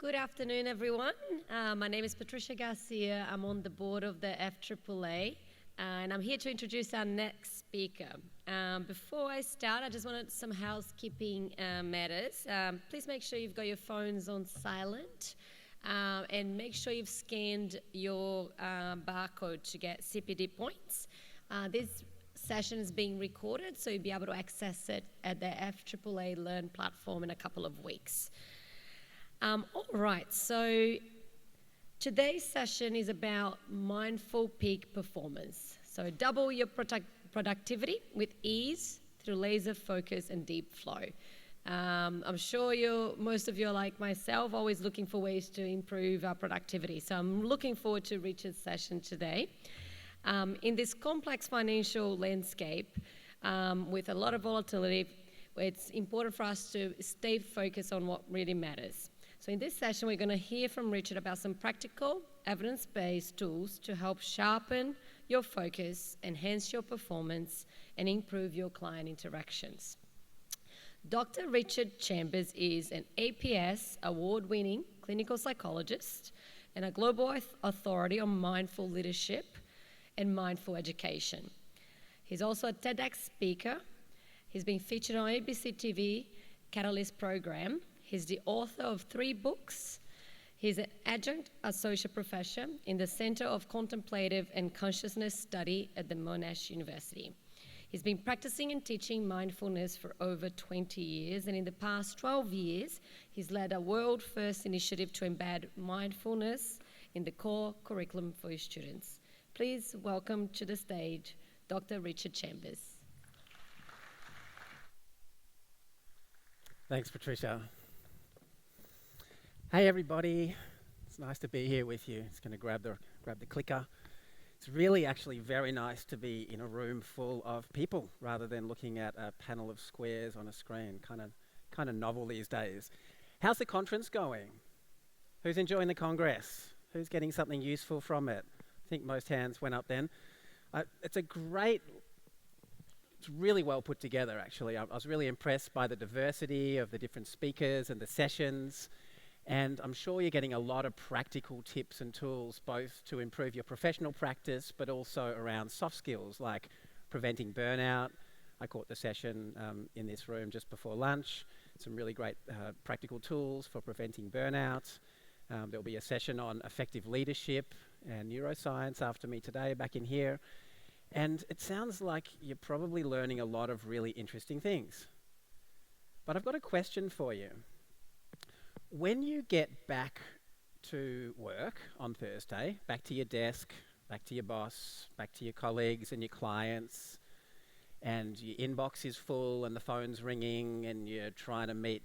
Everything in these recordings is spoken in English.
Good afternoon, everyone. My name is Patricia Garcia. I'm on the board of the FAAA, and I'm here to introduce our next speaker. Before I start, I just wanted some housekeeping matters. Please make sure you've got your phones on silent, and make sure you've scanned your barcode to get CPD points. This session is being recorded, so you'll be able to access it at the FAAA Learn platform in a couple of weeks. All right, so today's session is about mindful peak performance. So double your productivity with ease through laser focus and deep flow. I'm sure most of you are like myself, always looking for ways to improve our productivity. So I'm looking forward to Richard's session today. In this complex financial landscape with a lot of volatility, it's important for us to stay focused on what really matters. So in this session, we're going to hear from Richard about some practical, evidence-based tools to help sharpen your focus, enhance your performance, and improve your client interactions. Dr. Richard Chambers is an APS award-winning clinical psychologist and a global authority on mindful leadership and mindful education. He's also a TEDx speaker. He's been featured on ABC TV Catalyst program. He's the author of 3 books. He's an adjunct associate professor in the Center of Contemplative and Consciousness Study at the Monash University. He's been practicing and teaching mindfulness for over 20 years, and in the past 12 years, he's led a world-first initiative to embed mindfulness in the core curriculum for his students. Please welcome to the stage Dr. Richard Chambers. Thanks, Patricia. Hey everybody, it's nice to be here with you. It's going to grab the clicker. It's really actually very nice to be in a room full of people rather than looking at a panel of squares on a screen. Kind of novel these days. How's the conference going? Who's enjoying the Congress? Who's getting something useful from it? I think most hands went up then. It's really well put together actually. I was really impressed by the diversity of the different speakers and the sessions. And I'm sure you're getting a lot of practical tips and tools, both to improve your professional practice, but also around soft skills like preventing burnout. I caught the session in this room just before lunch. Some really great practical tools for preventing burnout. There'll be a session on effective leadership and neuroscience after me today back in here. And it sounds like you're probably learning a lot of really interesting things. But I've got a question for you. When you get back to work on Thursday, back to your desk, back to your boss, back to your colleagues and your clients, and your inbox is full and the phone's ringing and you're trying to meet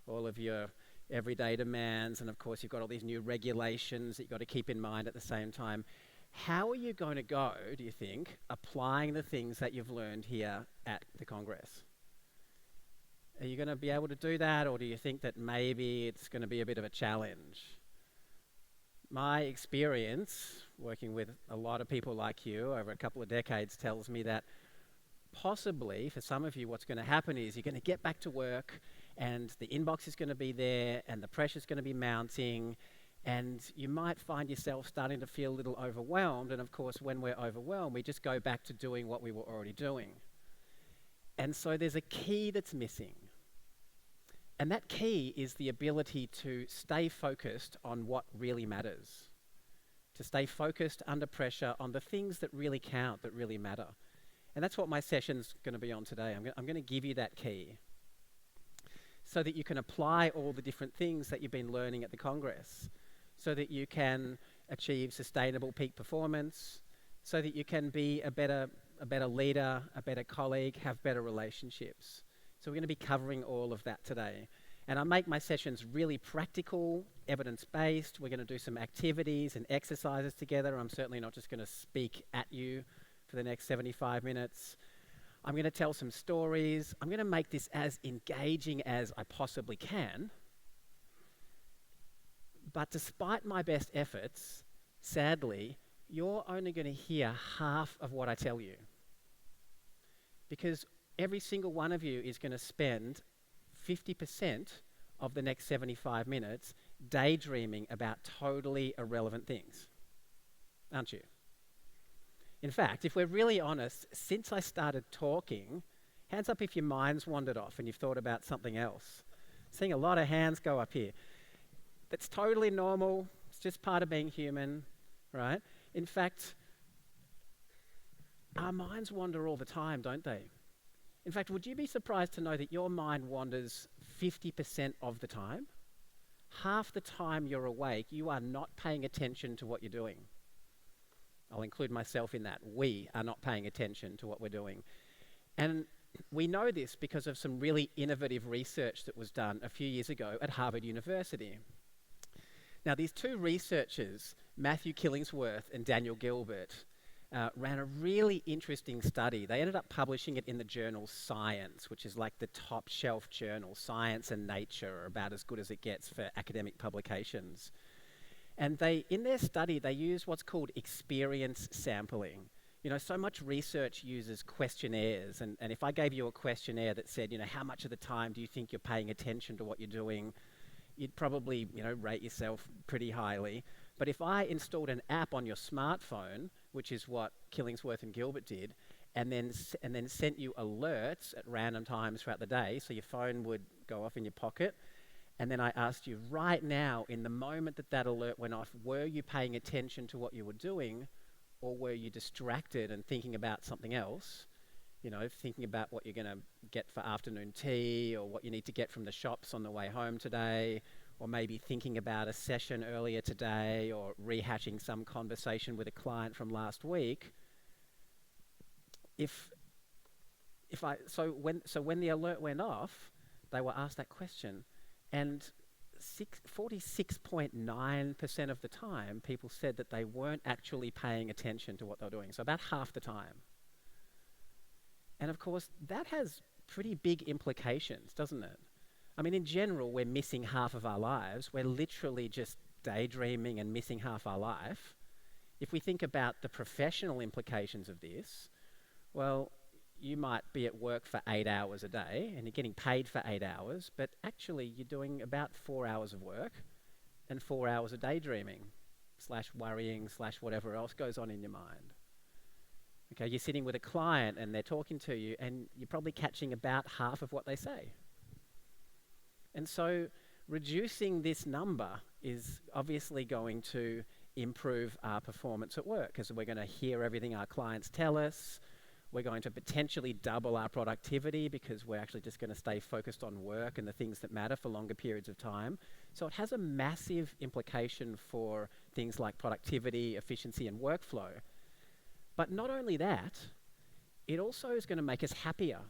all of your everyday demands, and of course you've got all these new regulations that you've got to keep in mind at the same time, how are you going to go, do you think, applying the things that you've learned here at the Congress? Are you going to be able to do that, or do you think that maybe it's going to be a bit of a challenge? My experience working with a lot of people like you over a couple of decades tells me that possibly for some of you what's going to happen is you're going to get back to work and the inbox is going to be there and the pressure's going to be mounting, and you might find yourself starting to feel a little overwhelmed. And of course, when we're overwhelmed, we just go back to doing what we were already doing. And so there's a key that's missing. And that key is the ability to stay focused on what really matters. To stay focused under pressure on the things that really count, that really matter. And that's what my session's going to be on today. I'm going to give you that key so that you can apply all the different things that you've been learning at the Congress, so that you can achieve sustainable peak performance, so that you can be a better leader, a better colleague, have better relationships. So we're going to be covering all of that today. And I make my sessions really practical, evidence-based. We're going to do some activities and exercises together. I'm certainly not just going to speak at you for the next 75 minutes. I'm going to tell some stories. I'm going to make this as engaging as I possibly can. But despite my best efforts, sadly, you're only going to hear half of what I tell you. Because every single one of you is going to spend 50% of the next 75 minutes daydreaming about totally irrelevant things, aren't you? In fact, if we're really honest, since I started talking, hands up if your mind's wandered off and you've thought about something else. Seeing a lot of hands go up here. That's totally normal. It's just part of being human, right? In fact, our minds wander all the time, don't they? In fact, would you be surprised to know that your mind wanders 50% of the time? Half the time you're awake, you are not paying attention to what you're doing. I'll include myself in that. We are not paying attention to what we're doing. And we know this because of some really innovative research that was done a few years ago at Harvard University. Now, these two researchers, Matthew Killingsworth and Daniel Gilbert, ran a really interesting study. They ended up publishing it in the journal Science, which is like the top shelf journal. Science and Nature are about as good as it gets for academic publications. And in their study, they used what's called experience sampling. You know, so much research uses questionnaires, and if I gave you a questionnaire that said, you know, how much of the time do you think you're paying attention to what you're doing, you'd probably, you know, rate yourself pretty highly. But if I installed an app on your smartphone, which is what Killingsworth and Gilbert did, and then sent you alerts at random times throughout the day, so your phone would go off in your pocket, and then I asked you right now, in the moment that that alert went off, were you paying attention to what you were doing, or were you distracted and thinking about something else? You know, thinking about what you're going to get for afternoon tea, or what you need to get from the shops on the way home today, or maybe thinking about a session earlier today, or rehashing some conversation with a client from last week. When the alert went off, they were asked that question, and 46.9% of the time, people said that they weren't actually paying attention to what they were doing. So about half the time. And of course, that has pretty big implications, doesn't it? I mean, in general, we're missing half of our lives. We're literally just daydreaming and missing half our life. If we think about the professional implications of this, well, you might be at work for 8 hours a day and you're getting paid for 8 hours, but actually you're doing about 4 hours of work and 4 hours of daydreaming / worrying / whatever else goes on in your mind. Okay, you're sitting with a client and they're talking to you and you're probably catching about half of what they say. And so reducing this number is obviously going to improve our performance at work, because we're going to hear everything our clients tell us. We're going to potentially double our productivity because we're actually just going to stay focused on work and the things that matter for longer periods of time. So it has a massive implication for things like productivity, efficiency, and workflow. But not only that, it also is going to make us happier,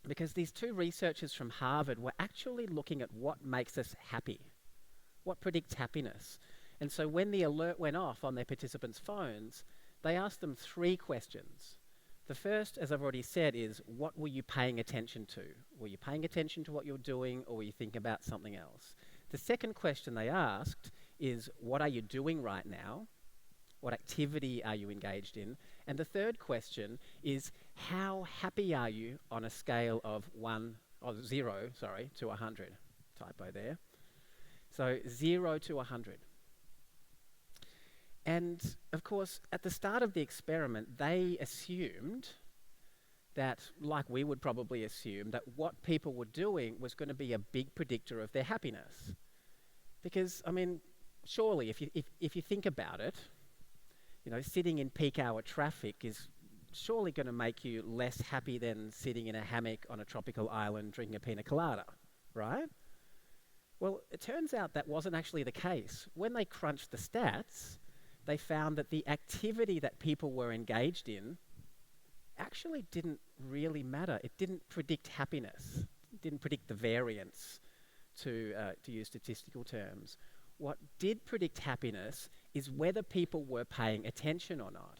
because these two researchers from Harvard were actually looking at what makes us happy, what predicts happiness. And so when the alert went off on their participants' phones, they asked them 3 questions. The first, as I've already said, is what were you paying attention to? Were you paying attention to what you're doing, or were you thinking about something else? The second question they asked is, what are you doing right now? What activity are you engaged in? And the third question is, how happy are you on a scale of 0 to 100? Typo there. So 0 to 100. And of course, at the start of the experiment, they assumed that, like we would probably assume, that what people were doing was going to be a big predictor of their happiness. Because, I mean, surely if you think about it, you know, sitting in peak hour traffic is surely going to make you less happy than sitting in a hammock on a tropical island drinking a pina colada, right? Well, it turns out that wasn't actually the case. When they crunched the stats, they found that the activity that people were engaged in actually didn't really matter. It didn't predict happiness. It didn't predict the variance, to use statistical terms. What did predict happiness is whether people were paying attention or not.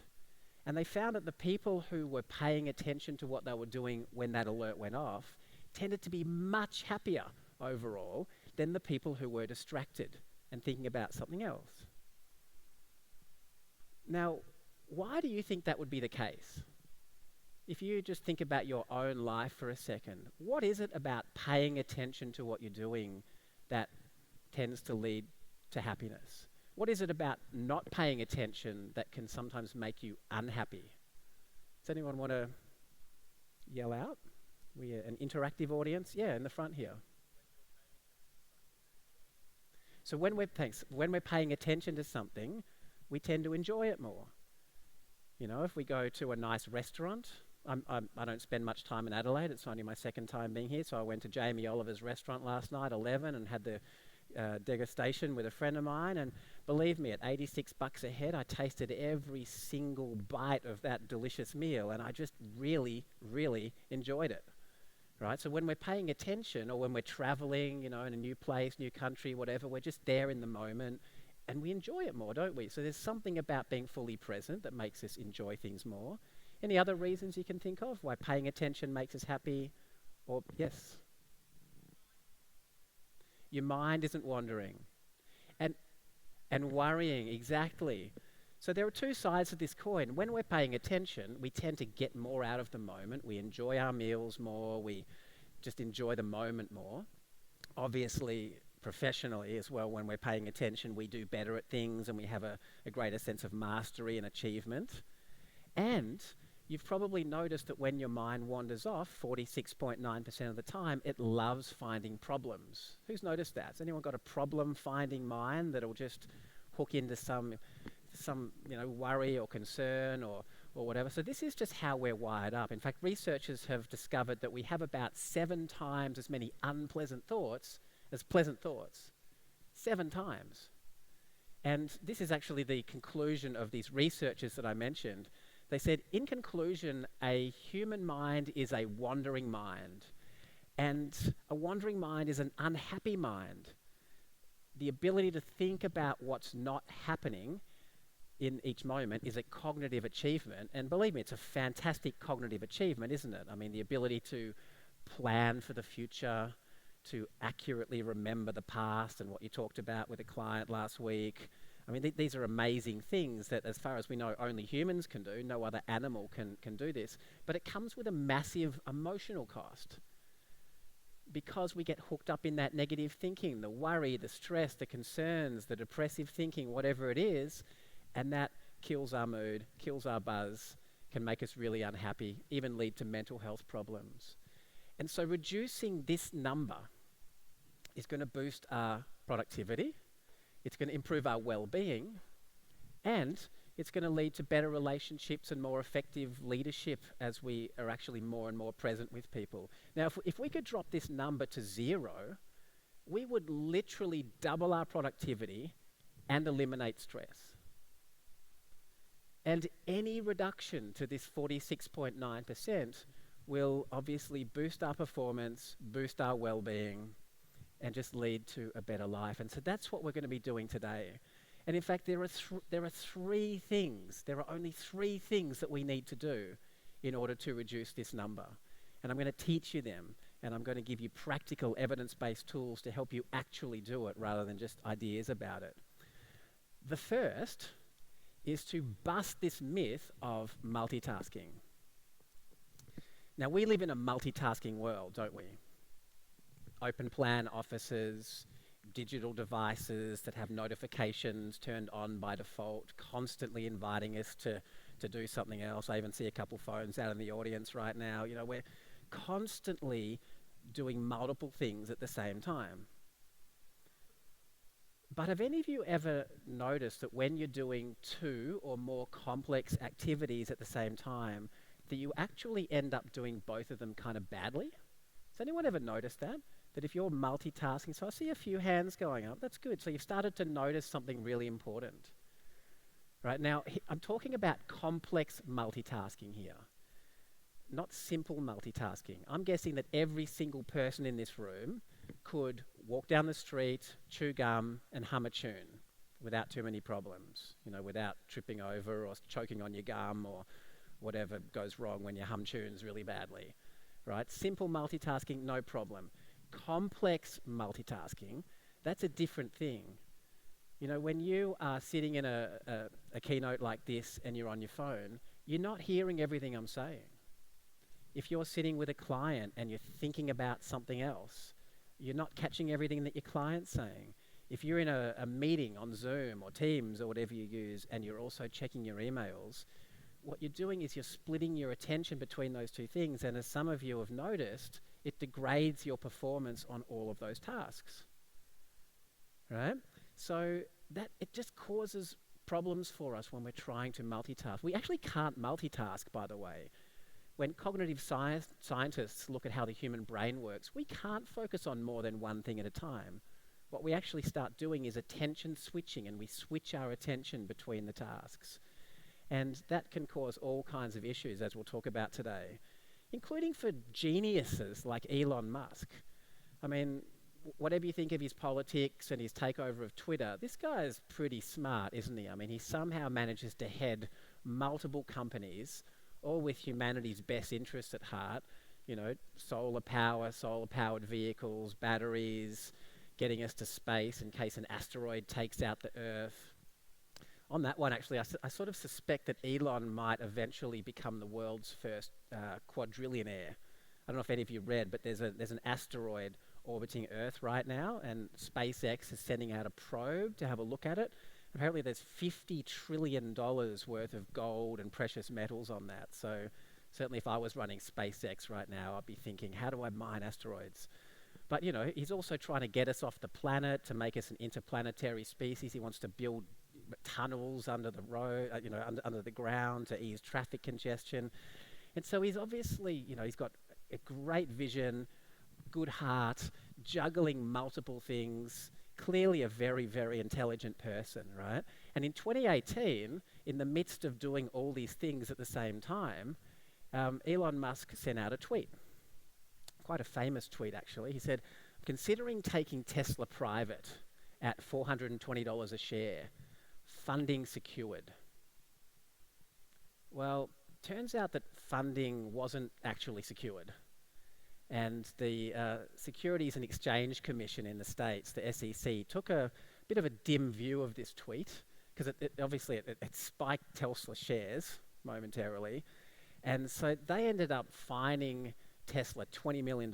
And they found that the people who were paying attention to what they were doing when that alert went off tended to be much happier overall than the people who were distracted and thinking about something else. Now, why do you think that would be the case? If you just think about your own life for a second, what is it about paying attention to what you're doing that tends to lead to happiness? What is it about not paying attention that can sometimes make you unhappy? Does anyone want to yell out? We're an interactive audience. Yeah, in the front here. So when we're paying attention to something, we tend to enjoy it more. You know, if we go to a nice restaurant, I don't spend much time in Adelaide. It's only my second time being here. So I went to Jamie Oliver's restaurant last night, 11, and had the degustation with a friend of mine. And believe me, at $86 a head, I tasted every single bite of that delicious meal, and I just really, really enjoyed it. Right? So when we're paying attention, or when we're traveling, you know, in a new place, new country, whatever, we're just there in the moment, and we enjoy it more, don't we? So there's something about being fully present that makes us enjoy things more. Any other reasons you can think of why paying attention makes us happy? Or, yes? Your mind isn't wandering. And worrying, exactly. So there are two sides to this coin. When we're paying attention, we tend to get more out of the moment. We enjoy our meals more. We just enjoy the moment more. Obviously, professionally as well, when we're paying attention, we do better at things and we have a greater sense of mastery and achievement. And you've probably noticed that when your mind wanders off, 46.9% of the time, it loves finding problems. Who's noticed that? Has anyone got a problem-finding mind that'll just hook into some worry or concern or whatever? So this is just how we're wired up. In fact, researchers have discovered that we have about 7 times as many unpleasant thoughts as pleasant thoughts. 7 times. And this is actually the conclusion of these researchers that I mentioned. They said, in conclusion, a human mind is a wandering mind. And a wandering mind is an unhappy mind. The ability to think about what's not happening in each moment is a cognitive achievement. And believe me, it's a fantastic cognitive achievement, isn't it? I mean, the ability to plan for the future, to accurately remember the past and what you talked about with a client last week. I mean, these are amazing things that, as far as we know, only humans can do. No other animal can do this. But it comes with a massive emotional cost, because we get hooked up in that negative thinking, the worry, the stress, the concerns, the depressive thinking, whatever it is, and that kills our mood, kills our buzz, can make us really unhappy, even lead to mental health problems. And so reducing this number is going to boost our productivity, it's going to improve our well-being, and it's going to lead to better relationships and more effective leadership as we are actually more and more present with people. Now, if we could drop this number to 0, we would literally double our productivity and eliminate stress. And any reduction to this 46.9% will obviously boost our performance, boost our well-being, and just lead to a better life. And so that's what we're going to be doing today. And in fact, there are 3 things. There are only 3 things that we need to do in order to reduce this number. And I'm going to teach you them, and I'm going to give you practical evidence-based tools to help you actually do it rather than just ideas about it. The first is to bust this myth of multitasking. Now, we live in a multitasking world, don't we? Open plan offices, digital devices that have notifications turned on by default, constantly inviting us to do something else. I even see a couple phones out in the audience right now. You know, we're constantly doing multiple things at the same time. But have any of you ever noticed that when you're doing 2 or more complex activities at the same time, that you actually end up doing both of them kind of badly? Has anyone ever noticed that? That if you're multitasking, so I see a few hands going up, that's good. So you've started to notice something really important. Right now, I'm talking about complex multitasking here, not simple multitasking. I'm guessing that every single person in this room could walk down the street, chew gum, and hum a tune without too many problems, you know, without tripping over or choking on your gum or whatever goes wrong when you hum tunes really badly, right? Simple multitasking, no problem. Complex multitasking, that's a different thing. You know, when you are sitting in a keynote like this and you're on your phone, you're not hearing everything I'm saying. If you're sitting with a client and you're thinking about something else, you're not catching everything that your client's saying. If you're in a meeting on Zoom or Teams or whatever you use and you're also checking your emails, what you're doing is you're splitting your attention between those two things, and as some of you have noticed, it degrades your performance on all of those tasks, right? So that it just causes problems for us when we're trying to multitask. We actually can't multitask, by the way. When cognitive scientists look at how the human brain works, we can't focus on more than one thing at a time. What we actually start doing is attention switching, and we switch our attention between the tasks. And that can cause all kinds of issues, as we'll talk about today, including for geniuses like Elon Musk. I mean, whatever you think of his politics and his takeover of Twitter, this guy is pretty smart, isn't he? I mean, he somehow manages to head multiple companies, all with humanity's best interests at heart. You know, solar power, solar-powered vehicles, batteries, getting us to space in case an asteroid takes out the Earth. On that one, actually, I sort of suspect that Elon might eventually become the world's first quadrillionaire. I don't know if any of you read, but there's an asteroid orbiting Earth right now, and SpaceX is sending out a probe to have a look at it. Apparently there's $50 trillion worth of gold and precious metals on that. So certainly if I was running SpaceX right now, I'd be thinking, how do I mine asteroids? But, you know, he's also trying to get us off the planet to make us an interplanetary species. He wants to build tunnels under the road, under the ground to ease traffic congestion. And so he's obviously, you know, he's got a great vision, good heart, juggling multiple things, clearly a very, very intelligent person, right? And in 2018, in the midst of doing all these things at the same time, Elon Musk sent out a tweet. Quite a famous tweet, actually. He said, "Considering taking Tesla private at $420 a share, funding secured." Well, turns out that funding wasn't actually secured. And the Securities and Exchange Commission in the States, the SEC, took a bit of a dim view of this tweet, because it obviously spiked Tesla shares momentarily. And so they ended up fining Tesla $20 million.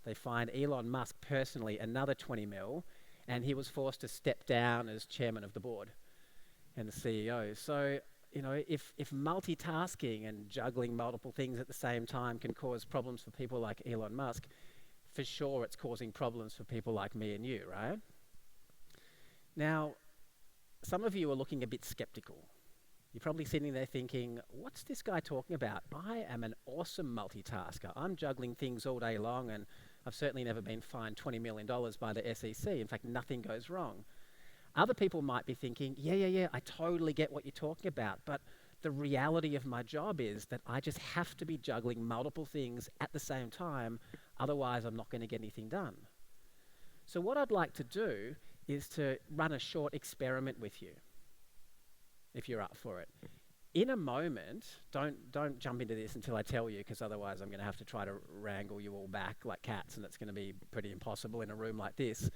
They fined Elon Musk personally another 20 mil, and he was forced to step down as chairman of the board and the CEO. So, you know, if multitasking and juggling multiple things at the same time can cause problems for people like Elon Musk, for sure it's causing problems for people like me and you, right? Now, some of you are looking a bit skeptical. You're probably sitting there thinking, what's this guy talking about? I am an awesome multitasker. I'm juggling things all day long, and I've certainly never been fined $20 million by the SEC. In fact, nothing goes wrong. Other people might be thinking, yeah, I totally get what you're talking about, but the reality of my job is that I just have to be juggling multiple things at the same time, otherwise I'm not going to get anything done. So what I'd like to do is to run a short experiment with you, if you're up for it. In a moment, don't jump into this until I tell you, because otherwise I'm going to have to try to wrangle you all back like cats, and it's going to be pretty impossible in a room like this.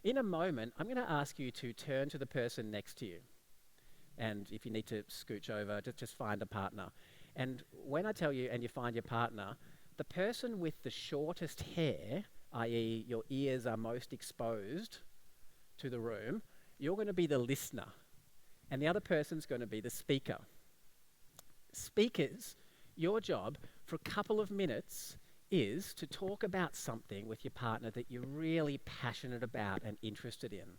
In a moment, I'm going to ask you to turn to the person next to you. And if you need to scooch over, just find a partner. And when I tell you and you find your partner, the person with the shortest hair, i.e. your ears are most exposed to the room, you're going to be the listener. And the other person's going to be the speaker. Speakers, your job for a couple of minutes is to talk about something with your partner that you're really passionate about and interested in.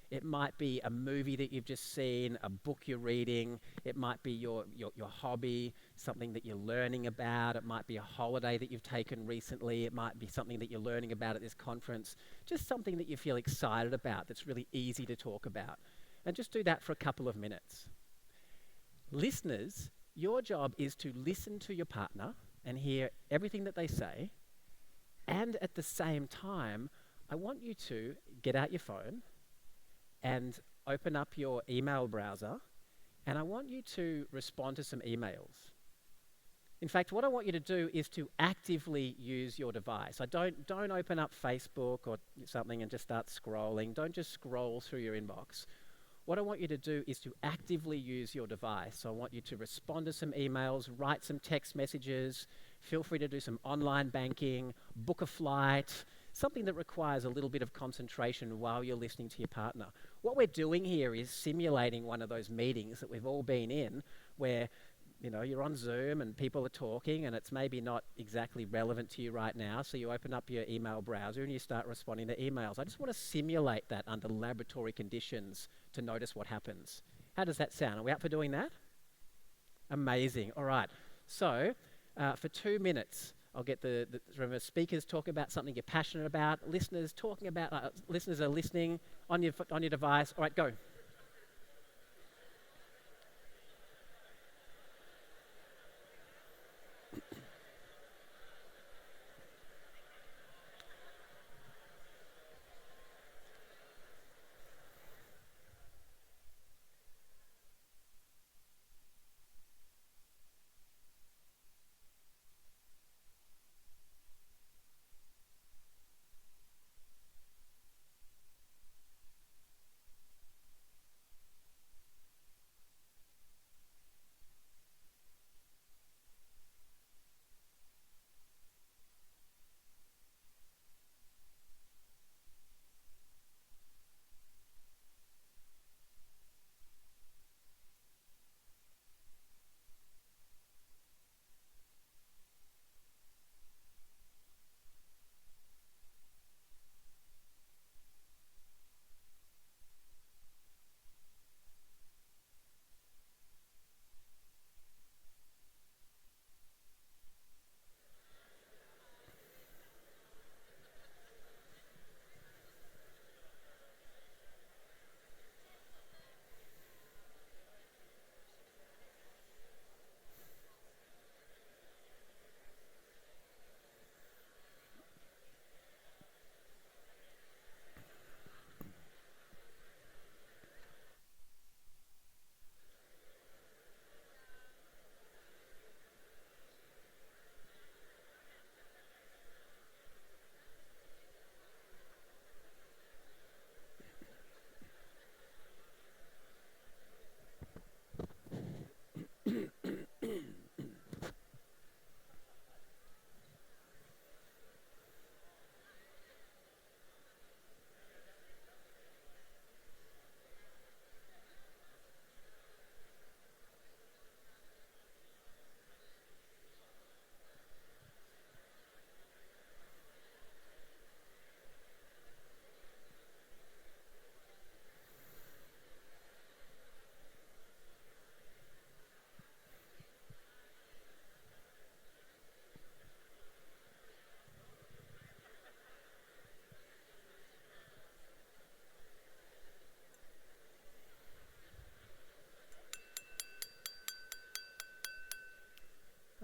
It might be a movie that you've just seen, a book you're reading. It might be your hobby, something that you're learning about. It might be a holiday that you've taken recently. It might be something that you're learning about at this conference. Just something that you feel excited about that's really easy to talk about. And just do that for a couple of minutes. Listeners, your job is to listen to your partner and hear everything that they say. And at the same time, I want you to get out your phone and open up your email browser, and I want you to respond to some emails. In fact, what I want you to do is to actively use your device. Don't open up Facebook or something and just start scrolling. Don't just scroll through your inbox. What I want you to do is to actively use your device. So I want you to respond to some emails, write some text messages, feel free to do some online banking, book a flight, something that requires a little bit of concentration while you're listening to your partner. What we're doing here is simulating one of those meetings that we've all been in where you're on Zoom and people are talking and it's maybe not exactly relevant to you right now, so you open up your email browser and you start responding to emails. I just want to simulate that under laboratory conditions to notice what happens. How does that sound? Are we up for doing that? Amazing. All right. So for 2 minutes, I'll get the speakers talk about something you're passionate about, listeners are listening on your device. All right, go.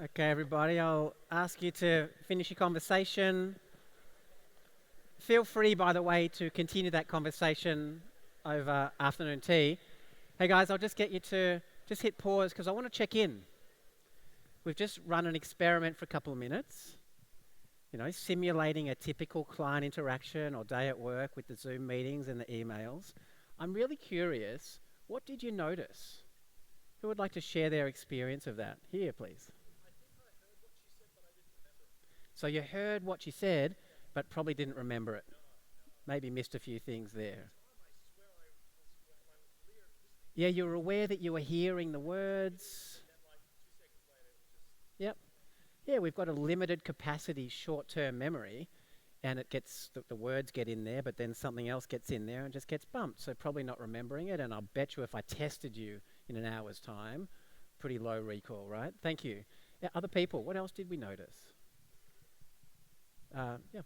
Okay, everybody, I'll ask you to finish your conversation. Feel free, by the way, to continue that conversation over afternoon tea. Hey guys, I'll just get you to just hit pause because I want to check in. We've just run an experiment for a couple of minutes, simulating a typical client interaction or day at work with the Zoom meetings and the emails. I'm really curious, what did you notice? Who would like to share their experience of that? Here, please. So you heard what she said, but probably didn't remember it. Maybe missed a few things there. Yeah, you were aware that you were hearing the words. Yep. Yeah, we've got a limited capacity short-term memory, and it gets the words get in there, but then something else gets in there and just gets bumped. So probably not remembering it. And I'll bet you if I tested you in an hour's time, pretty low recall, right? Thank you. Yeah, other people, what else did we notice? Yeah.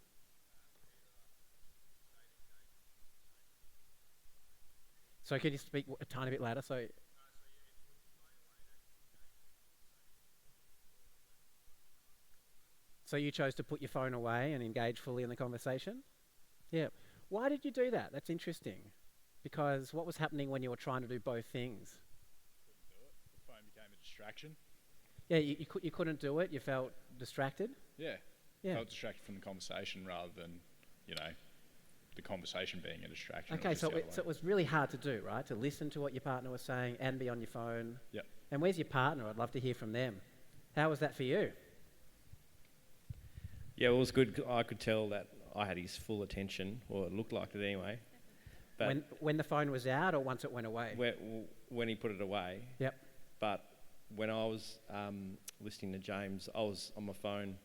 So can you speak a tiny bit louder? So you chose to put your phone away and engage fully in the conversation? Yeah. Why did you do that? That's interesting. Because what was happening when you were trying to do both things? Couldn't do it. The phone became a distraction. Yeah, you couldn't do it. You felt distracted? Yeah. Yeah. Felt distracted from the conversation rather than, the conversation being a distraction. Okay, so it was really hard to do, right? To listen to what your partner was saying and be on your phone. Yep. And where's your partner? I'd love to hear from them. How was that for you? Yeah, it was good. I could tell that I had his full attention, or it looked like it anyway. But When the phone was out, or once it went away? when he put it away. Yep. But when I was listening to James, I was on my phone,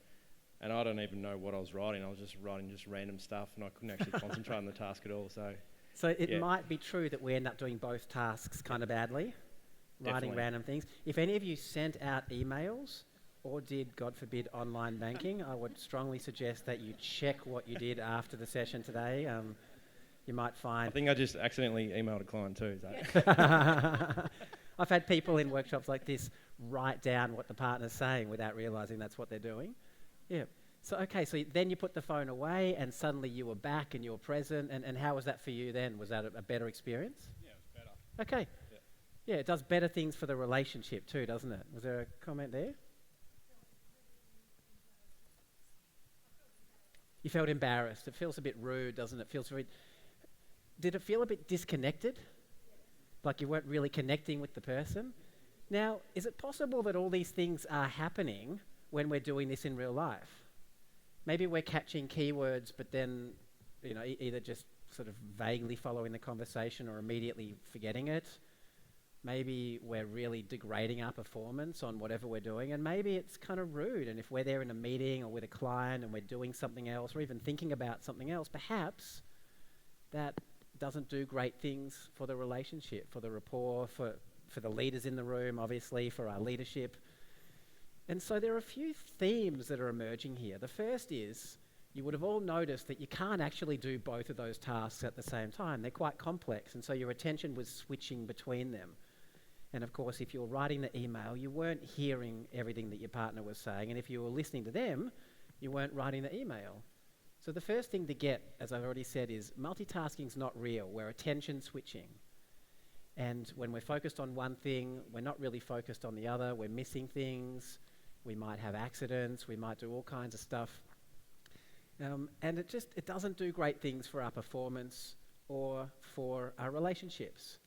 and I don't even know what I was writing. I was just writing just random stuff, and I couldn't actually concentrate on the task at all. So it Yeah. might be true that we end up doing both tasks kind of badly, writing Definitely. random things. If any of you sent out emails or did, God forbid, online banking, I would strongly suggest that you check what you did after the session today. You might I find... think I just accidentally emailed a client too. So. I've had people in workshops like this write down what the partner's saying without realising that's what they're doing. Yeah. So, okay, so then you put the phone away and suddenly you were back and you were present. And how was that for you then? Was that a better experience? Yeah, it's better. Okay. Yeah, it does better things for the relationship too, doesn't it? Was there a comment there? You felt embarrassed. It feels a bit rude, doesn't it? Did it feel a bit disconnected? Like you weren't really connecting with the person? Now, is it possible that all these things are happening when we're doing this in real life? Maybe we're catching keywords, but then, either just sort of vaguely following the conversation or immediately forgetting it. Maybe we're really degrading our performance on whatever we're doing, and maybe it's kind of rude. And if we're there in a meeting or with a client and we're doing something else or even thinking about something else, perhaps that doesn't do great things for the relationship, for the rapport, for the leaders in the room, obviously, for our leadership. And so there are a few themes that are emerging here. The first is, you would have all noticed that you can't actually do both of those tasks at the same time. They're quite complex, and so your attention was switching between them. And of course, if you were writing the email, you weren't hearing everything that your partner was saying, and if you were listening to them, you weren't writing the email. So the first thing to get, as I've already said, is multitasking's not real. We're attention switching. And when we're focused on one thing, we're not really focused on the other. We're missing things. We might have accidents. We might do all kinds of stuff. And it doesn't do great things for our performance or for our relationships.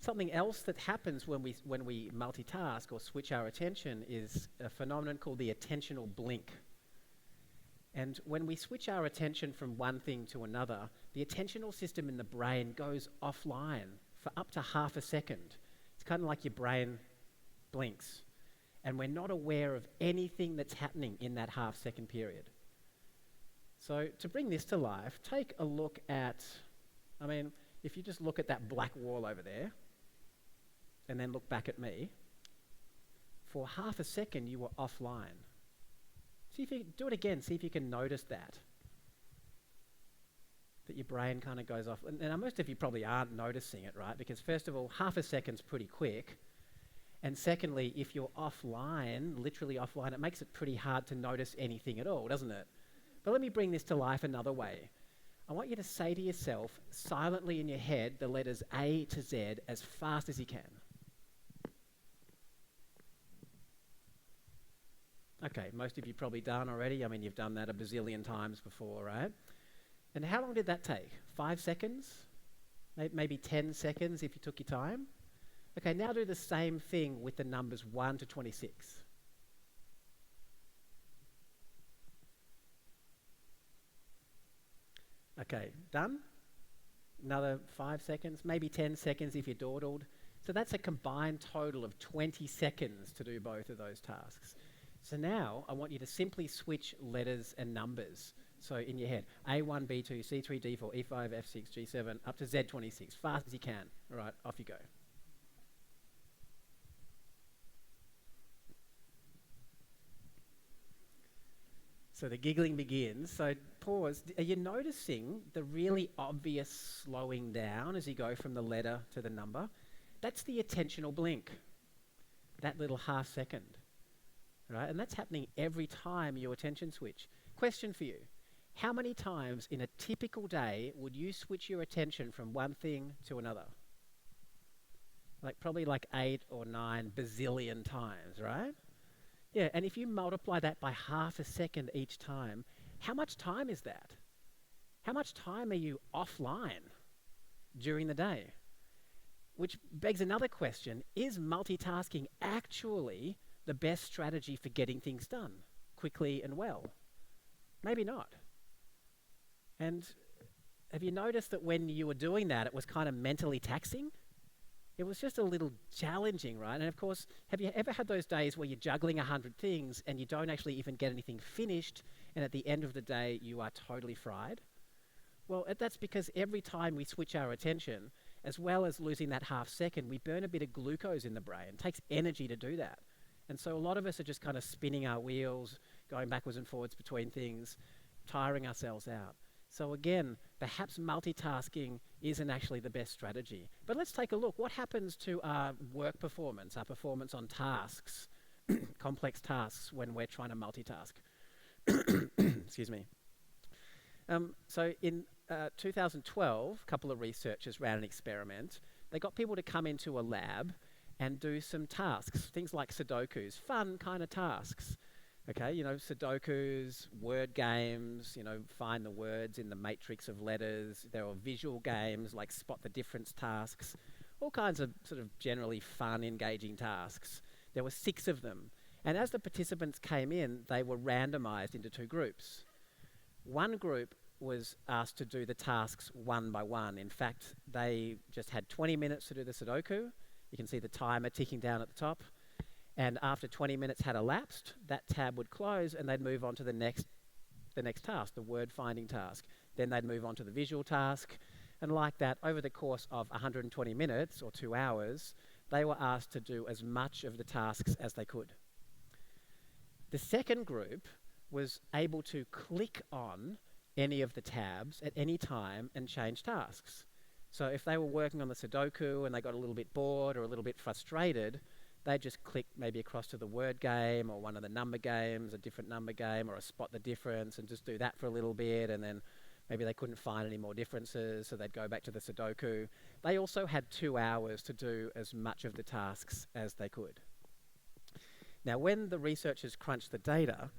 Something else that happens when we multitask or switch our attention is a phenomenon called the attentional blink. And when we switch our attention from one thing to another, the attentional system in the brain goes offline for up to half a second. It's kind of like your brain blinks. And we're not aware of anything that's happening in that half-second period. So to bring this to life, take a look at, if you just look at that black wall over there, and then look back at me, for half a second you were offline. See if you do it again, see if you can notice that your brain kind of goes off. And most of you probably aren't noticing it, right? Because first of all, half a second's pretty quick. And secondly, if you're offline, literally offline, it makes it pretty hard to notice anything at all, doesn't it? But let me bring this to life another way. I want you to say to yourself, silently in your head, the letters A to Z as fast as you can. Okay, most of you probably done already. You've done that a bazillion times before, right? And how long did that take? 5 seconds? Maybe 10 seconds if you took your time? Okay, now do the same thing with the numbers 1 to 26. Okay, done? Another 5 seconds, maybe 10 seconds if you dawdled. So that's a combined total of 20 seconds to do both of those tasks. So now I want you to simply switch letters and numbers. So in your head, A1, B2, C3, D4, E5, F6, G7, up to Z26, fast as you can. All right, off you go. So the giggling begins. So pause. Are you noticing the really obvious slowing down as you go from the letter to the number? That's the attentional blink, that little half second, right? And that's happening every time you attention switch. Question for you. How many times in a typical day would you switch your attention from one thing to another? Probably 8 or 9 bazillion times, right? Yeah, and if you multiply that by half a second each time, how much time is that? How much time are you offline during the day? Which begs another question. Is multitasking actually the best strategy for getting things done quickly and well? Maybe not. And have you noticed that when you were doing that, it was kind of mentally taxing? It was just a little challenging, right? And of course, have you ever had those days where you're juggling 100 things and you don't actually even get anything finished, and at the end of the day, you are totally fried? Well, that's because every time we switch our attention, as well as losing that half second, we burn a bit of glucose in the brain. It takes energy to do that. And so a lot of us are just kind of spinning our wheels, going backwards and forwards between things, tiring ourselves out. So again, perhaps multitasking isn't actually the best strategy. But let's take a look. What happens to our work performance, our performance on tasks, complex tasks, when we're trying to multitask? Excuse me. So in 2012, a couple of researchers ran an experiment. They got people to come into a lab and do some tasks, things like Sudokus, fun kind of tasks. Okay, Sudokus, word games, find the words in the matrix of letters. There are visual games like spot the difference tasks, all kinds of sort of generally fun, engaging tasks. There were 6 of them. And as the participants came in, they were randomized into 2 groups. One group was asked to do the tasks one by one. In fact, they just had 20 minutes to do the Sudoku. You can see the timer ticking down at the top. And after 20 minutes had elapsed, that tab would close and they'd move on to the next task, the word finding task. Then they'd move on to the visual task. And like that, over the course of 120 minutes or 2 hours, they were asked to do as much of the tasks as they could. The second group was able to click on any of the tabs at any time and change tasks. So if they were working on the Sudoku and they got a little bit bored or a little bit frustrated, they'd just click maybe across to the word game or one of the number games, a different number game or a spot the difference, and just do that for a little bit, and then maybe they couldn't find any more differences, so they'd go back to the Sudoku. They also had 2 hours to do as much of the tasks as they could. Now, when the researchers crunched the data,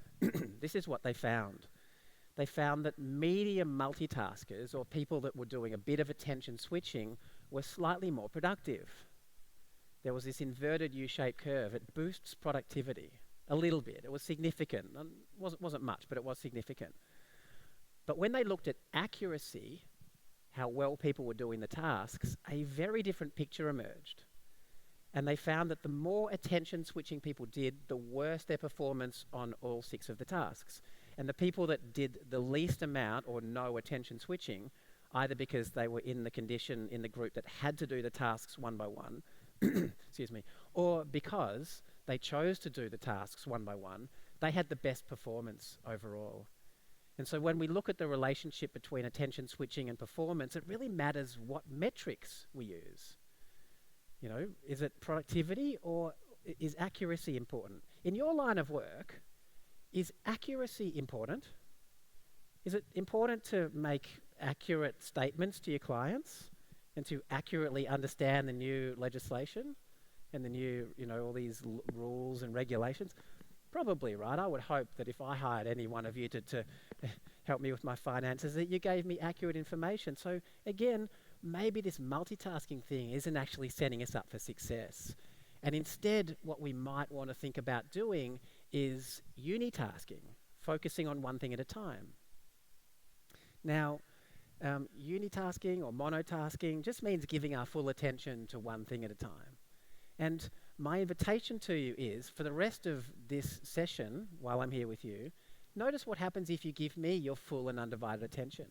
this is what they found. They found that medium multitaskers, or people that were doing a bit of attention switching, were slightly more productive. There was this inverted U-shaped curve. It boosts productivity a little bit. It was significant. Wasn't much, but it was significant. But when they looked at accuracy, how well people were doing the tasks, a very different picture emerged. And they found that the more attention switching people did, the worse their performance on all 6 of the tasks. And the people that did the least amount or no attention switching, either because they were in the condition in the group that had to do the tasks one by one, excuse me, or because they chose to do the tasks one by one, they had the best performance overall. And so when we look at the relationship between attention switching and performance, it really matters what metrics we use. Is it productivity or is accuracy important? In your line of work, is accuracy important? Is it important to make accurate statements to your clients and to accurately understand the new legislation and the new, all these rules and regulations? Probably, right? I would hope that if I hired any one of you to help me with my finances, that you gave me accurate information. So again, maybe this multitasking thing isn't actually setting us up for success. And instead, what we might want to think about doing is unitasking, focusing on one thing at a time. Now, unitasking or monotasking just means giving our full attention to one thing at a time. And my invitation to you is, for the rest of this session, while I'm here with you, notice what happens if you give me your full and undivided attention.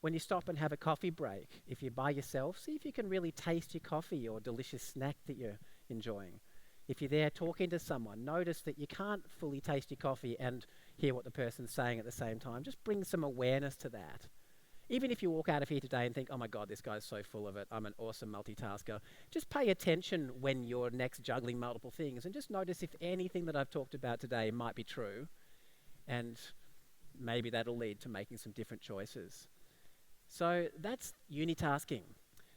When you stop and have a coffee break, if you're by yourself, see if you can really taste your coffee or delicious snack that you're enjoying. If you're there talking to someone, notice that you can't fully taste your coffee and hear what the person's saying at the same time. Just bring some awareness to that. Even if you walk out of here today and think, oh my God, this guy's so full of it, I'm an awesome multitasker, just pay attention when you're next juggling multiple things and just notice if anything that I've talked about today might be true, and maybe that'll lead to making some different choices. So that's unitasking.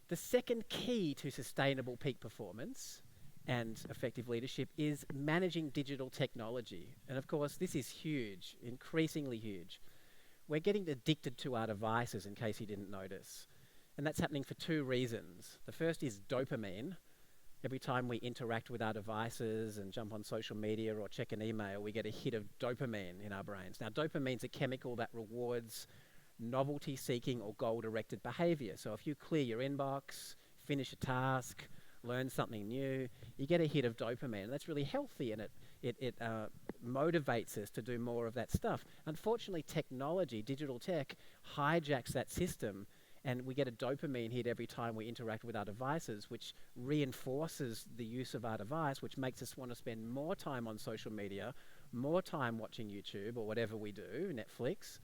The second key to sustainable peak performance and effective leadership is managing digital technology. And of course, this is huge, increasingly huge. We're getting addicted to our devices, in case you didn't notice. And that's happening for 2 reasons. The first is dopamine. Every time we interact with our devices and jump on social media or check an email, we get a hit of dopamine in our brains. Now, dopamine's a chemical that rewards novelty-seeking or goal-directed behaviour. So if you clear your inbox, finish a task, learn something new, you get a hit of dopamine. That's really healthy, and it motivates us to do more of that stuff. Unfortunately, technology, digital tech, hijacks that system, and we get a dopamine hit every time we interact with our devices, which reinforces the use of our device, which makes us want to spend more time on social media, more time watching YouTube or whatever we do, Netflix,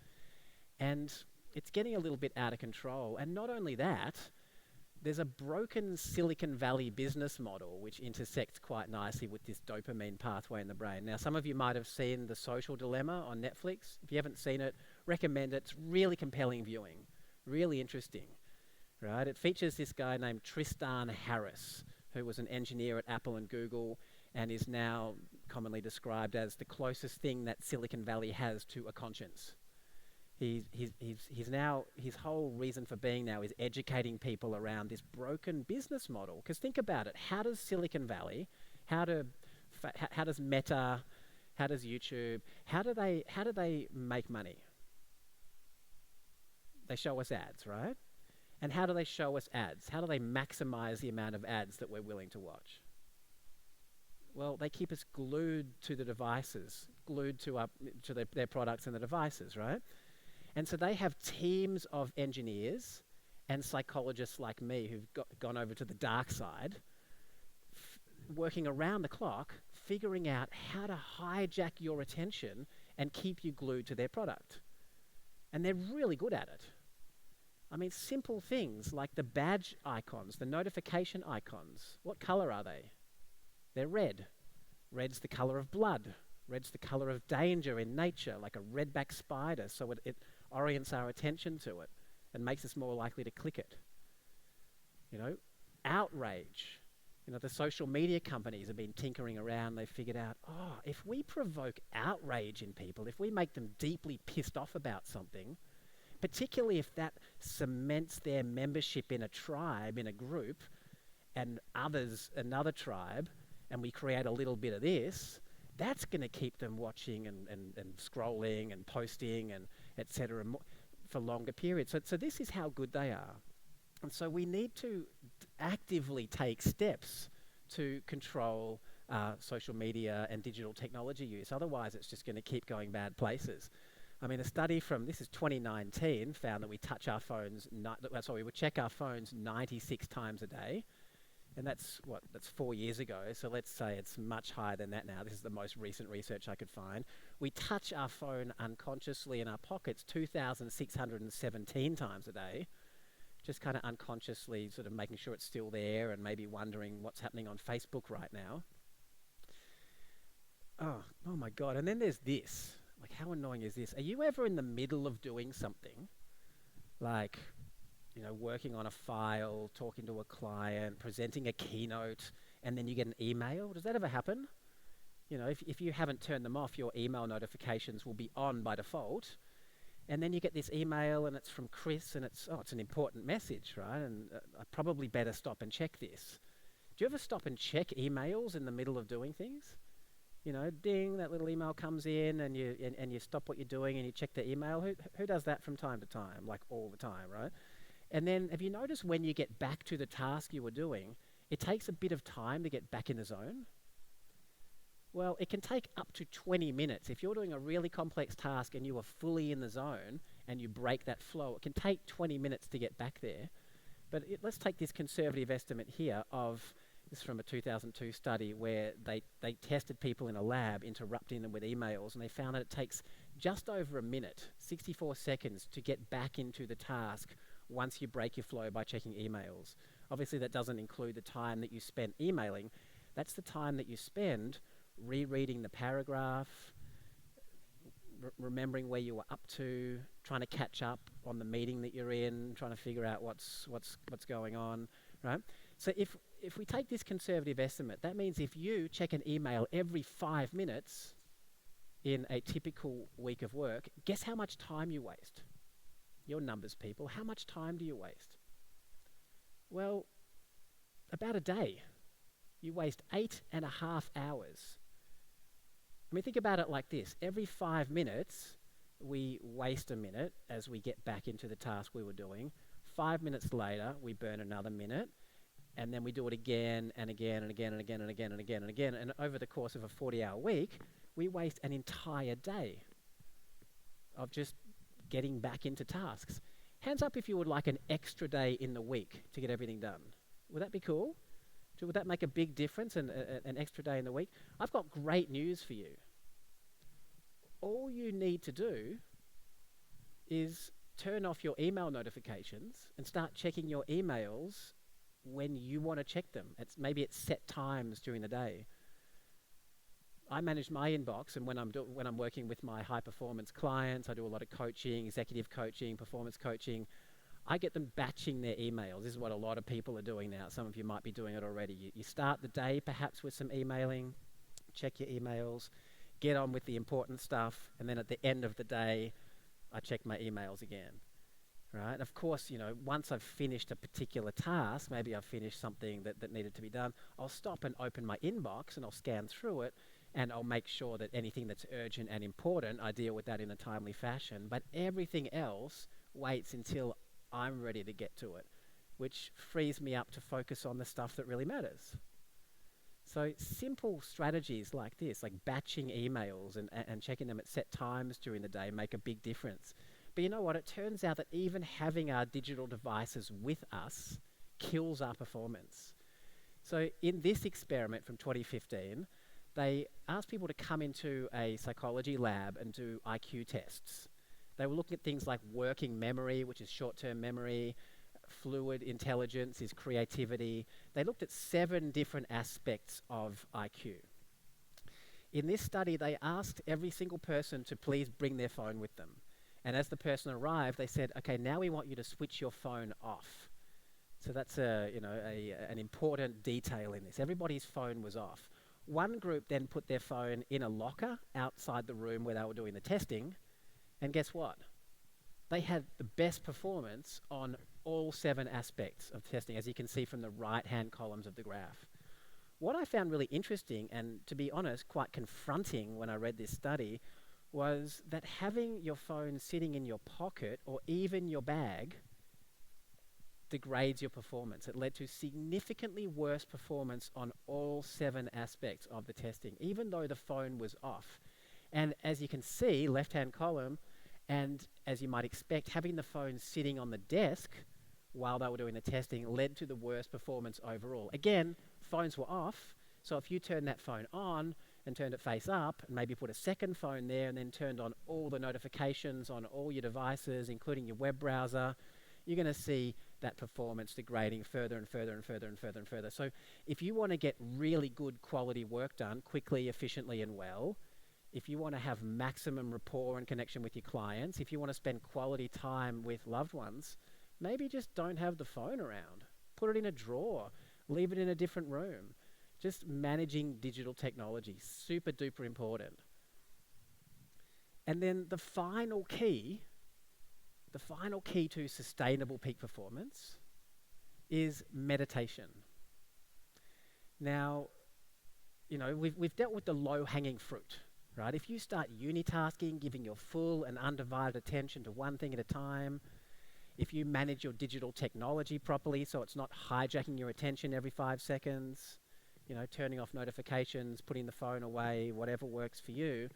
and it's getting a little bit out of control. And not only that, there's a broken Silicon Valley business model which intersects quite nicely with this dopamine pathway in the brain. Now, some of you might have seen The Social Dilemma on Netflix. If you haven't seen it, recommend it. It's really compelling viewing, really interesting, right? It features this guy named Tristan Harris, who was an engineer at Apple and Google and is now commonly described as the closest thing that Silicon Valley has to a conscience. He's now, his whole reason for being now is educating people around this broken business model. Because think about it, how does Silicon Valley, how does Meta, how does YouTube, how do they make money? They show us ads, right? And how do they show us ads? How do they maximize the amount of ads that we're willing to watch? Well, they keep us glued to the devices, glued to their products and the devices, right? And so they have teams of engineers and psychologists like me who've gone over to the dark side, working around the clock, figuring out how to hijack your attention and keep you glued to their product. And they're really good at it. I mean, simple things like the badge icons, the notification icons. What color are they? They're red. Red's the color of blood. Red's the color of danger in nature, like a redback spider. So it orients our attention to it and makes us more likely to click it. You know, outrage. You know, the social media companies have been tinkering around. They've figured out, if we provoke outrage in people, if we make them deeply pissed off about something, particularly if that cements their membership in a tribe, in a group, and others, another tribe, and we create a little bit of this, that's going to keep them watching and scrolling and posting and etc. for longer periods. So this is how good they are. And so we need to actively take steps to control social media and digital technology use. Otherwise, it's just going to keep going bad places. I mean, a study from, this is 2019, found that we touch our phones, we would check our phones 96 times a day. And that's 4 years ago. So let's say it's much higher than that now. This is the most recent research I could find. We touch our phone unconsciously in our pockets 2,617 times a day. Just kind of unconsciously sort of making sure it's still there and maybe wondering what's happening on Facebook right now. Oh my God. And then there's this. Like, how annoying is this? Are you ever in the middle of doing something? Like, you know, working on a file, talking to a client, presenting a keynote, and then you get an email? Does that ever happen? You know, if you haven't turned them off, your email notifications will be on by default. And then you get this email and it's from Chris and it's an important message, right? And I probably better stop and check this. Do you ever stop and check emails in the middle of doing things? You know, ding, that little email comes in and you stop what you're doing and you check the email. Who does that from time to time, like all the time, right? And then have you noticed when you get back to the task you were doing, it takes a bit of time to get back in the zone? Well, it can take up to 20 minutes. If you're doing a really complex task and you are fully in the zone and you break that flow, it can take 20 minutes to get back there. But let's take this conservative estimate here of, this is from a 2002 study where they tested people in a lab, interrupting them with emails, and they found that it takes just over a minute, 64 seconds, to get back into the task once you break your flow by checking emails. Obviously, that doesn't include the time that you spent emailing. That's the time that you spend rereading the paragraph, remembering where you were up to, trying to catch up on the meeting that you're in, trying to figure out what's going on, right? So if we take this conservative estimate, that means if you check an email every 5 minutes in a typical week of work, guess how much time you waste? Your numbers, people. How much time do you waste? Well, about a day. You waste 8.5 hours. I mean, think about it like this. Every 5 minutes, we waste a minute as we get back into the task we were doing. 5 minutes later, we burn another minute, and then we do it again and again and again and again and again and again and again. And over the course of a 40-hour week, we waste an entire day of just getting back into tasks. Hands up if you would like an extra day in the week to get everything done. Would that be cool? Would that make a big difference, an extra day in the week? I've got great news for you. All you need to do is turn off your email notifications and start checking your emails when you want to check them. Maybe it's set times during the day. I manage my inbox, and when I'm working with my high performance clients, I do a lot of coaching, executive coaching, performance coaching. I get them batching their emails. This is what a lot of people are doing now. Some of you might be doing it already. You start the day perhaps with some emailing, check your emails, get on with the important stuff, and then at the end of the day, I check my emails again. Right? Of course, once I've finished a particular task, maybe I've finished something that needed to be done, I'll stop and open my inbox and I'll scan through it, and I'll make sure that anything that's urgent and important, I deal with that in a timely fashion. But everything else waits until I'm ready to get to it, which frees me up to focus on the stuff that really matters. So simple strategies like this, like batching emails and checking them at set times during the day, make a big difference. But you know what? It turns out that even having our digital devices with us kills our performance. So in this experiment from 2015, they asked people to come into a psychology lab and do IQ tests. They were looking at things like working memory, which is short-term memory, fluid intelligence is creativity. They looked at 7 different aspects of IQ. In this study, they asked every single person to please bring their phone with them. And as the person arrived, they said, okay, now we want you to switch your phone off. So that's an important detail in this. Everybody's phone was off. One group then put their phone in a locker outside the room where they were doing the testing. And guess what? They had the best performance on all 7 aspects of testing, as you can see from the right-hand columns of the graph. What I found really interesting, and to be honest, quite confronting when I read this study, was that having your phone sitting in your pocket or even your bag degrades your performance. It led to significantly worse performance on all 7 aspects of the testing, even though the phone was off. And as you can see, left-hand column, and as you might expect, having the phone sitting on the desk while they were doing the testing led to the worst performance overall. Again, phones were off, so if you turned that phone on and turned it face up, and maybe put a second phone there and then turned on all the notifications on all your devices, including your web browser, you're going to see that performance degrading further and further and further and further and further. So if you want to get really good quality work done quickly, efficiently, and well, if you want to have maximum rapport and connection with your clients, if you want to spend quality time with loved ones, maybe just don't have the phone around. Put it in a drawer. Leave it in a different room. Just managing digital technology, super duper important. And then the final key to sustainable peak performance is meditation. Now, we've dealt with the low-hanging fruit, right? If you start unitasking, giving your full and undivided attention to one thing at a time, if you manage your digital technology properly so it's not hijacking your attention every 5 seconds, turning off notifications, putting the phone away, whatever works for you,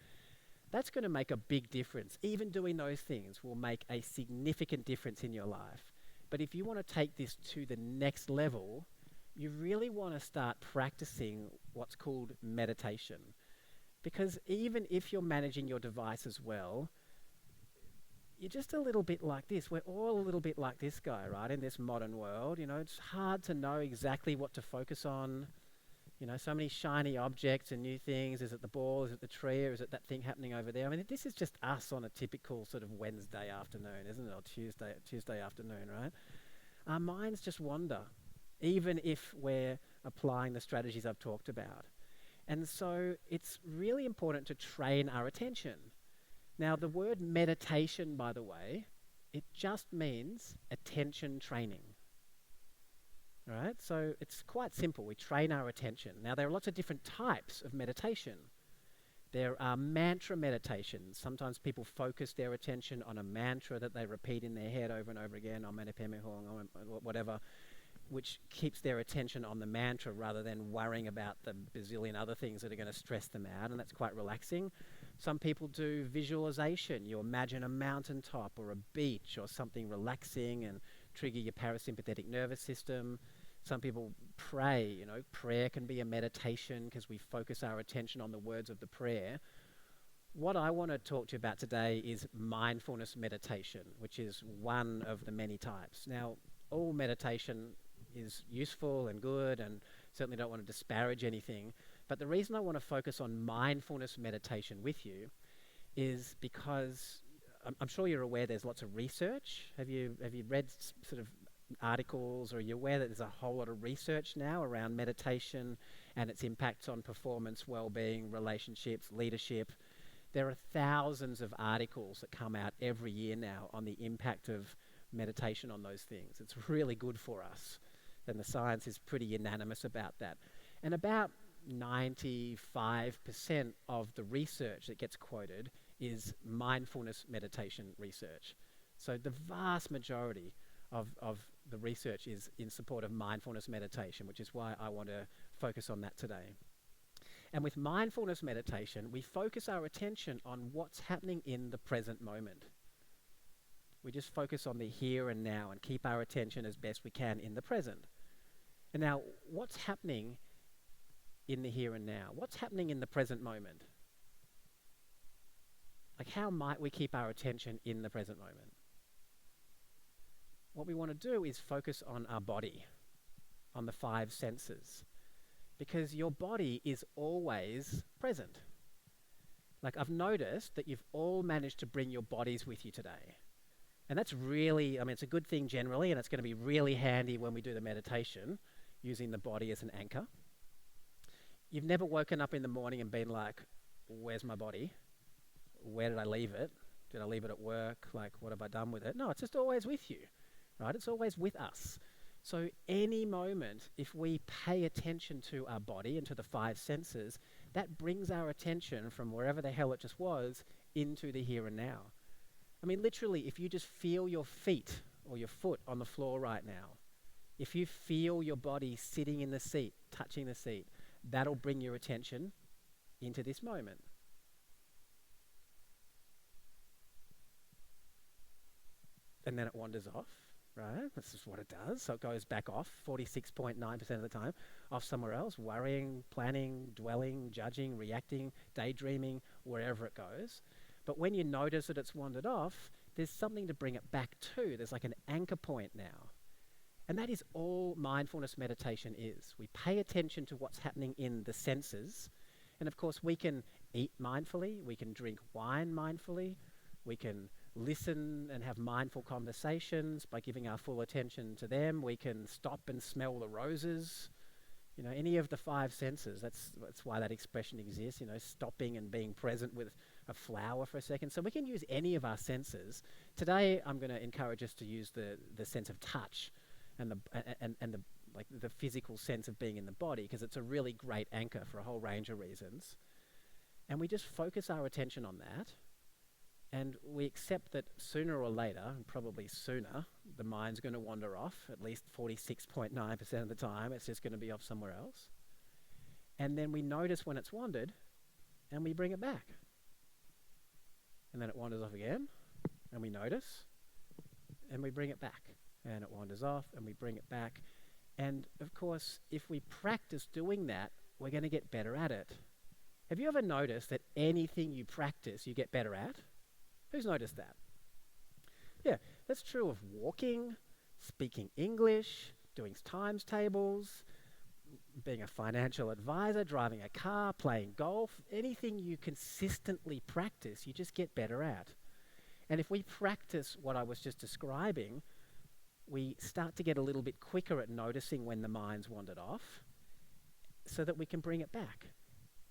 that's going to make a big difference. Even doing those things will make a significant difference in your life. But if you want to take this to the next level, you really want to start practicing what's called meditation. Because even if you're managing your device as well, you're just a little bit like this. We're all a little bit like this guy, right, in this modern world. It's hard to know exactly what to focus on. So many shiny objects and new things. Is it the ball? Is it the tree? Or is it that thing happening over there? I mean, this is just us on a typical sort of Wednesday afternoon, isn't it? Or Tuesday afternoon, right? Our minds just wander, even if we're applying the strategies I've talked about. And so it's really important to train our attention. Now, the word meditation, by the way, it just means attention training. All right, so it's quite simple. We train our attention. Now, there are lots of different types of meditation. There are mantra meditations. Sometimes people focus their attention on a mantra that they repeat in their head over and over again, Om Mani Padme Hum, whatever, which keeps their attention on the mantra rather than worrying about the bazillion other things that are going to stress them out, and that's quite relaxing. Some people do visualization. You imagine a mountaintop or a beach or something relaxing and trigger your parasympathetic nervous system. Some people pray. Prayer can be a meditation because we focus our attention on the words of the prayer. What I want to talk to you about today is mindfulness meditation, which is one of the many types. Now, all meditation is useful and good, and certainly don't want to disparage anything. But the reason I want to focus on mindfulness meditation with you is because I'm sure you're aware there's lots of research. Have you read sort of articles, or are you aware that there's a whole lot of research now around meditation and its impacts on performance, well-being, relationships, leadership? There are thousands of articles that come out every year now on the impact of meditation on those things. It's really good for us, and the science is pretty unanimous about that. And about 95% of the research that gets quoted is mindfulness meditation research. So the vast majority of the research is in support of mindfulness meditation, which is why I want to focus on that today. And with mindfulness meditation, we focus our attention on what's happening in the present moment. We just focus on the here and now and keep our attention as best we can in the present. And now, what's happening in the here and now? What's happening in the present moment? Like, how might we keep our attention in the present moment? What we want to do is focus on our body, on the 5 senses, because your body is always present. Like, I've noticed that you've all managed to bring your bodies with you today. And that's really, it's a good thing generally, and it's going to be really handy when we do the meditation, using the body as an anchor. You've never woken up in the morning and been like, where's my body? Where did I leave it? Did I leave it at work? Like, what have I done with it? No, it's just always with you, right? It's always with us. So any moment, if we pay attention to our body and to the 5 senses, that brings our attention from wherever the hell it just was into the here and now. Literally, if you just feel your feet or your foot on the floor right now, if you feel your body sitting in the seat, touching the seat, that'll bring your attention into this moment. And then it wanders off, right? This is what it does. So it goes back off 46.9% of the time, off somewhere else, worrying, planning, dwelling, judging, reacting, daydreaming, wherever it goes. But when you notice that it's wandered off, there's something to bring it back to. There's like an anchor point now. And that is all mindfulness meditation is. We pay attention to what's happening in the senses. And of course, we can eat mindfully. We can drink wine mindfully. We can listen and have mindful conversations by giving our full attention to them. We can stop and smell the roses. Any of the 5 senses. That's why that expression exists, stopping and being present with a flower for a second. So we can use any of our senses. Today, I'm going to encourage us to use the sense of touch and the physical sense of being in the body, because it's a really great anchor for a whole range of reasons. And we just focus our attention on that. And we accept that sooner or later, and probably sooner, the mind's going to wander off, at least 46.9% of the time. It's just going to be off somewhere else. And then we notice when it's wandered, and we bring it back. And then it wanders off again, and we notice, and we bring it back. And it wanders off, and we bring it back. And of course, if we practice doing that, we're going to get better at it. Have you ever noticed that anything you practice, you get better at? Who's noticed that? Yeah, that's true of walking, speaking English, doing times tables, being a financial advisor, driving a car, playing golf. Anything you consistently practice, you just get better at. And if we practice what I was just describing, we start to get a little bit quicker at noticing when the mind's wandered off so that we can bring it back.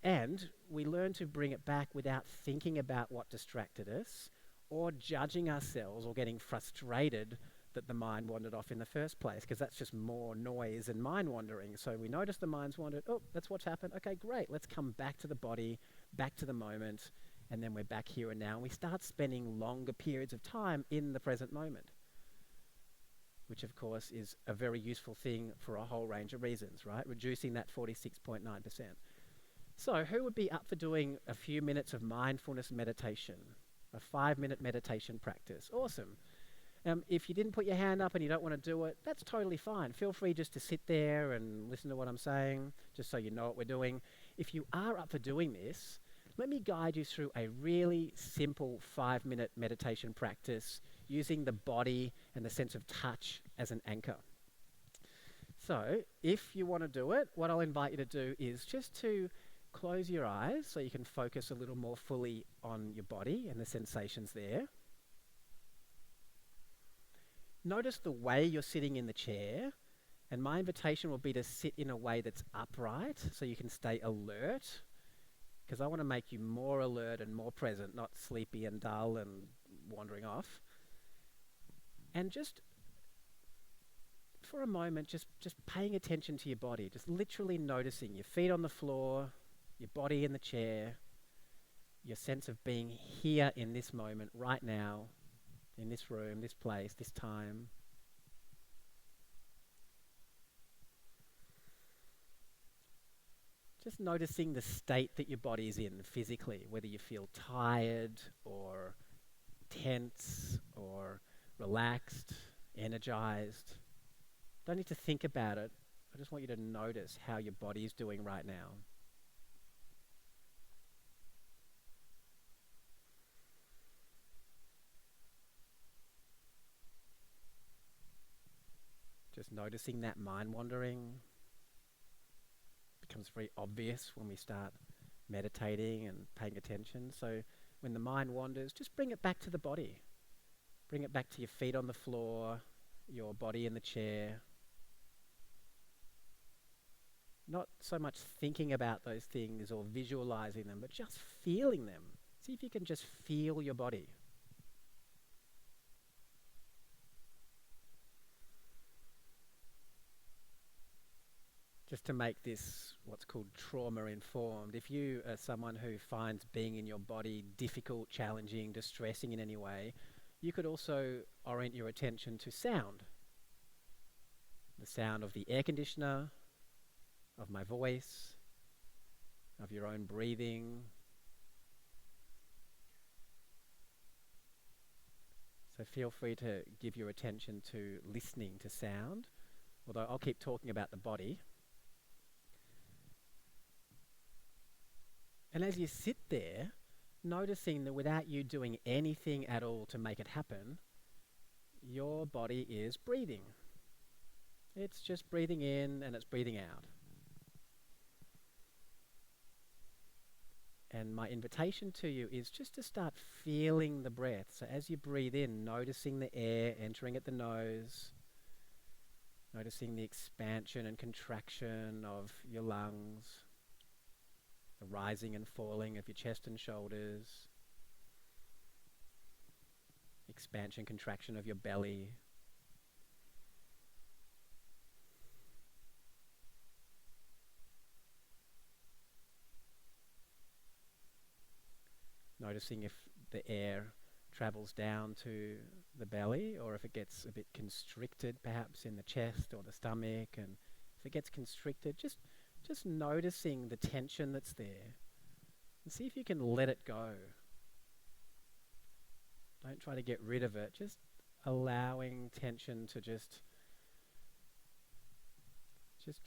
And we learn to bring it back without thinking about what distracted us or judging ourselves or getting frustrated that the mind wandered off in the first place, because that's just more noise and mind wandering. So we notice the mind's wandered. Oh, that's what's happened. Okay, great. Let's come back to the body, back to the moment, and then we're back here and now. And we start spending longer periods of time in the present moment, which of course is a very useful thing for a whole range of reasons, right? Reducing that 46.9%. So who would be up for doing a few minutes of mindfulness meditation, a 5-minute meditation practice? Awesome. If you didn't put your hand up and you don't want to do it, that's totally fine. Feel free just to sit there and listen to what I'm saying, just so you know what we're doing. If you are up for doing this, let me guide you through a really simple 5-minute meditation practice using the body and the sense of touch as an anchor. So if you want to do it, what I'll invite you to do is just to close your eyes so you can focus a little more fully on your body and the sensations there. Notice the way you're sitting in the chair, and my invitation will be to sit in a way that's upright so you can stay alert, because I want to make you more alert and more present, not sleepy and dull and wandering off. And just for a moment, just paying attention to your body, just literally noticing your feet on the floor, your body in the chair, your sense of being here in this moment, right now, in this room, this place, this time. Just noticing the state that your body is in physically, whether you feel tired or tense or relaxed, energized. Don't need to think about it. I just want you to notice how your body is doing right now. Just noticing that mind wandering becomes very obvious when we start meditating and paying attention. So when the mind wanders, just bring it back to the body. Bring it back to your feet on the floor, your body in the chair. Not so much thinking about those things or visualizing them, but just feeling them. See if you can just feel your body. Just to make this what's called trauma-informed, if you are someone who finds being in your body difficult, challenging, distressing in any way, you could also orient your attention to sound. The sound of the air conditioner, of my voice, of your own breathing. So feel free to give your attention to listening to sound, although I'll keep talking about the body. And as you sit there, noticing that without you doing anything at all to make it happen, your body is breathing. It's just breathing in and it's breathing out. And my invitation to you is just to start feeling the breath. So as you breathe in, noticing the air entering at the nose, noticing the expansion and contraction of your lungs, the rising and falling of your chest and shoulders, expansion, contraction of your belly. Noticing if the air travels down to the belly or if it gets a bit constricted perhaps in the chest or the stomach, and if it gets constricted, just noticing the tension that's there and see if you can let it go. Don't try to get rid of it, just allowing tension to just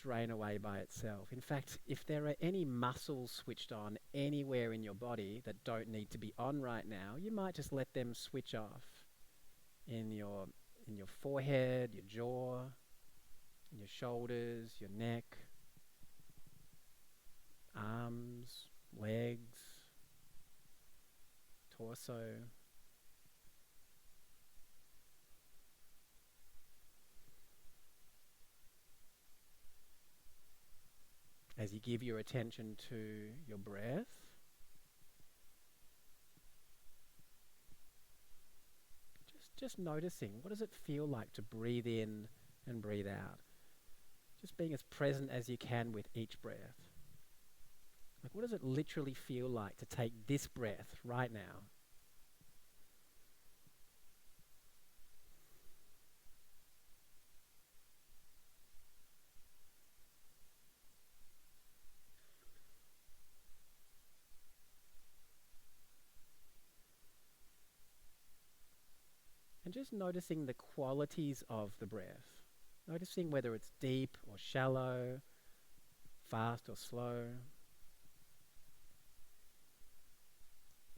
drain away by itself. In fact, if there are any muscles switched on anywhere in your body that don't need to be on right now, you might just let them switch off in your forehead, your jaw, in your shoulders, your neck, arms, legs, torso. As you give your attention to your breath, just noticing, what does it feel like to breathe in and breathe out? Just being as present as you can with each breath. Like, what does it literally feel like to take this breath right now? And just noticing the qualities of the breath. Noticing whether it's deep or shallow, fast or slow.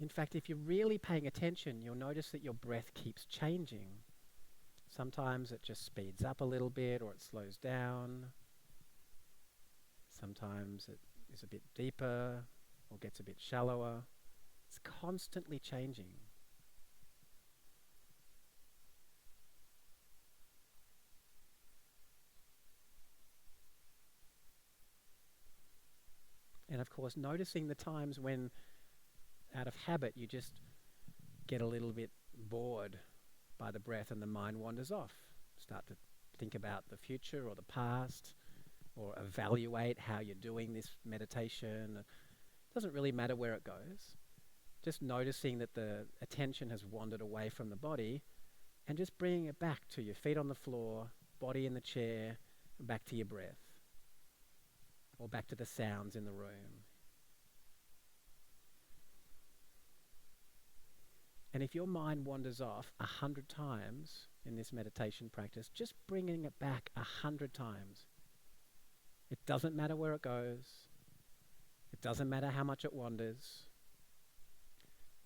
In fact, if you're really paying attention, you'll notice that your breath keeps changing. Sometimes it just speeds up a little bit or it slows down. Sometimes it is a bit deeper or gets a bit shallower. It's constantly changing. And of course, noticing the times when, out of habit, you just get a little bit bored by the breath and the mind wanders off. Start to think about the future or the past, or evaluate how you're doing this meditation. It doesn't really matter where it goes. Just noticing that the attention has wandered away from the body and just bringing it back to your feet on the floor, body in the chair, and back to your breath. Or back to the sounds in the room. And if your mind wanders off 100 times in this meditation practice, just bringing it back 100 times. It doesn't matter where it goes. It doesn't matter how much it wanders.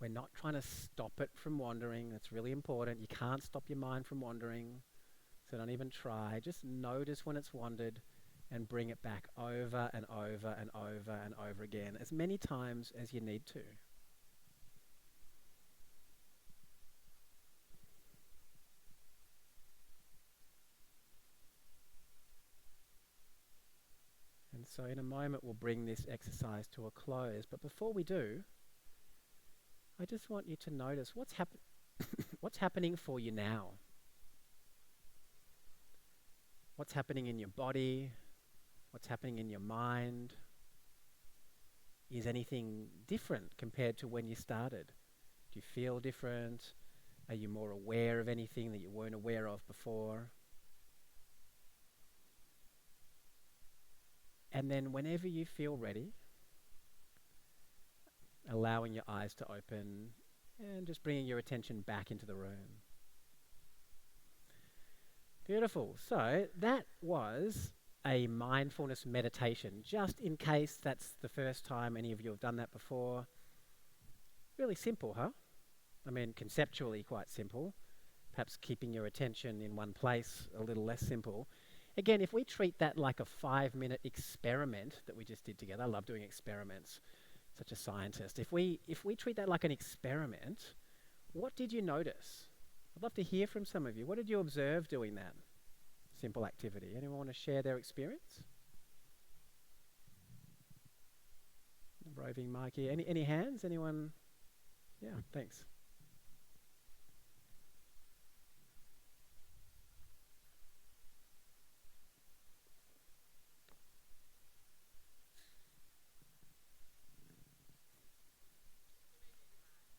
We're not trying to stop it from wandering. That's really important. You can't stop your mind from wandering. So don't even try. Just notice when it's wandered and bring it back over and over and over and over again, as many times as you need to. And so in a moment we'll bring this exercise to a close. But before we do, I just want you to notice what's happening for you now. What's happening in your body? What's happening in your mind? Is anything different compared to when you started? Do you feel different? Are you more aware of anything that you weren't aware of before? And then whenever you feel ready, allowing your eyes to open and just bringing your attention back into the room. Beautiful. So that was a mindfulness meditation, just in case that's the first time any of you have done that before. Really simple, huh? I mean, conceptually quite simple. Perhaps keeping your attention in one place a little less simple. Again, if we treat that like a 5-minute experiment that we just did together, I love doing experiments, such a scientist. If we treat that like an experiment, what did you notice? I'd love to hear from some of you. What did you observe doing that simple activity? Anyone want to share their experience? Roving mic here. Any hands? Anyone? Yeah, thanks.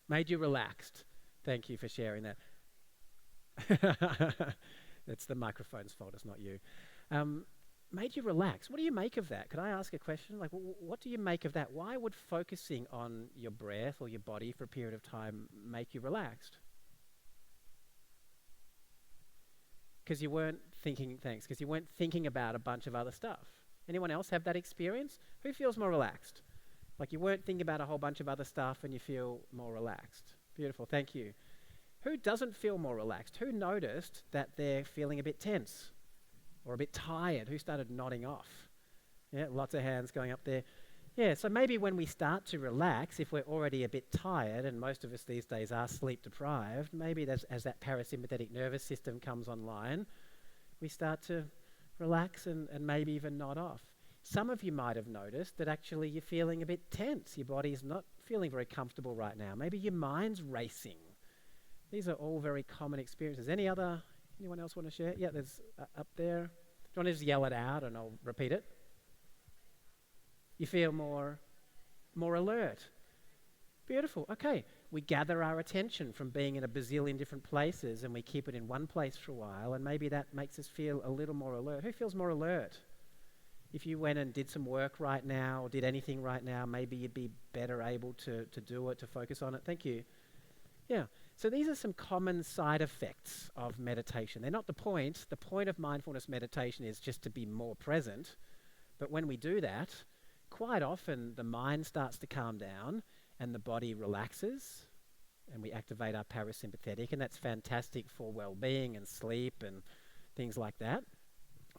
Made you relaxed. Thank you for sharing that. It's the microphone's fault, it's not you. Made you relax. What do you make of that? Could I ask a question? Like, what do you make of that? Why would focusing on your breath or your body for a period of time make you relaxed? Because you weren't thinking about a bunch of other stuff. Anyone else have that experience? Who feels more relaxed? Like you weren't thinking about a whole bunch of other stuff and you feel more relaxed. Beautiful, thank you. Who doesn't feel more relaxed? Who noticed that they're feeling a bit tense or a bit tired? Who started nodding off? Yeah, lots of hands going up there. Yeah, so maybe when we start to relax, if we're already a bit tired, and most of us these days are sleep deprived, maybe as that parasympathetic nervous system comes online, we start to relax and maybe even nod off. Some of you might have noticed that actually you're feeling a bit tense. Your body's not feeling very comfortable right now. Maybe your mind's racing. These are all very common experiences. Anyone else want to share? Yeah, there's up there. Do you want to just yell it out and I'll repeat it? You feel more More alert. Beautiful. Okay. We gather our attention from being in a bazillion different places and we keep it in one place for a while, and maybe that makes us feel a little more alert. Who feels more alert? If you went and did some work right now or did anything right now, maybe you'd be better able to do it, to focus on it. Thank you. Yeah. So these are some common side effects of meditation. They're not the point. The point of mindfulness meditation is just to be more present. But when we do that, quite often the mind starts to calm down and the body relaxes and we activate our parasympathetic, and that's fantastic for well-being and sleep and things like that.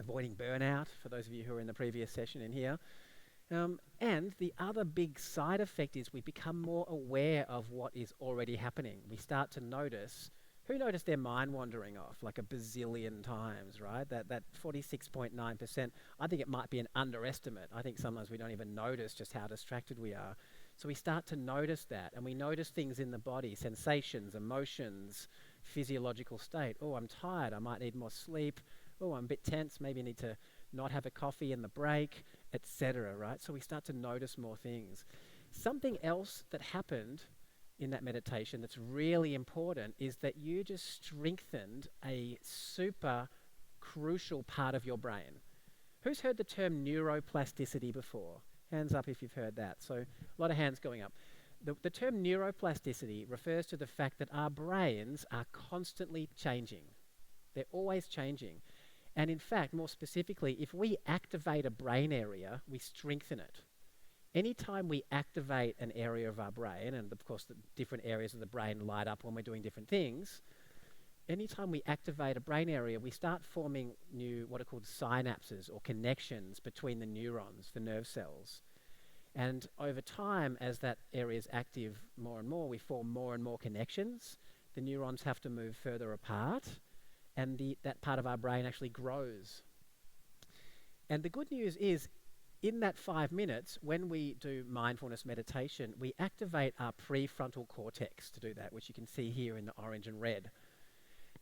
Avoiding burnout, for those of you who were in the previous session in here. And the other big side effect is we become more aware of what is already happening. We start to notice, who noticed their mind wandering off like a bazillion times, right? That 46.9%, I think it might be an underestimate. I think sometimes we don't even notice just how distracted we are. So we start to notice that, and we notice things in the body, sensations, emotions, physiological state. Oh, I'm tired, I might need more sleep. Oh, I'm a bit tense, maybe I need to not have a coffee in the break, etc., right? So we start to notice more things. Something else that happened in that meditation that's really important is that you just strengthened a super crucial part of your brain. Who's heard the term neuroplasticity before? Hands up if you've heard that. So a lot of hands going up. The term neuroplasticity refers to the fact that our brains are constantly changing. They're always changing. And in fact, more specifically, if we activate a brain area, we strengthen it. Anytime we activate an area of our brain, and of course the different areas of the brain light up when we're doing different things, anytime we activate a brain area, we start forming new, what are called synapses or connections between the neurons, the nerve cells. And over time, as that area is active more and more, we form more and more connections. The neurons have to move further apart, and that part of our brain actually grows. And the good news is, in that 5 minutes, when we do mindfulness meditation, we activate our prefrontal cortex to do that, which you can see here in the orange and red.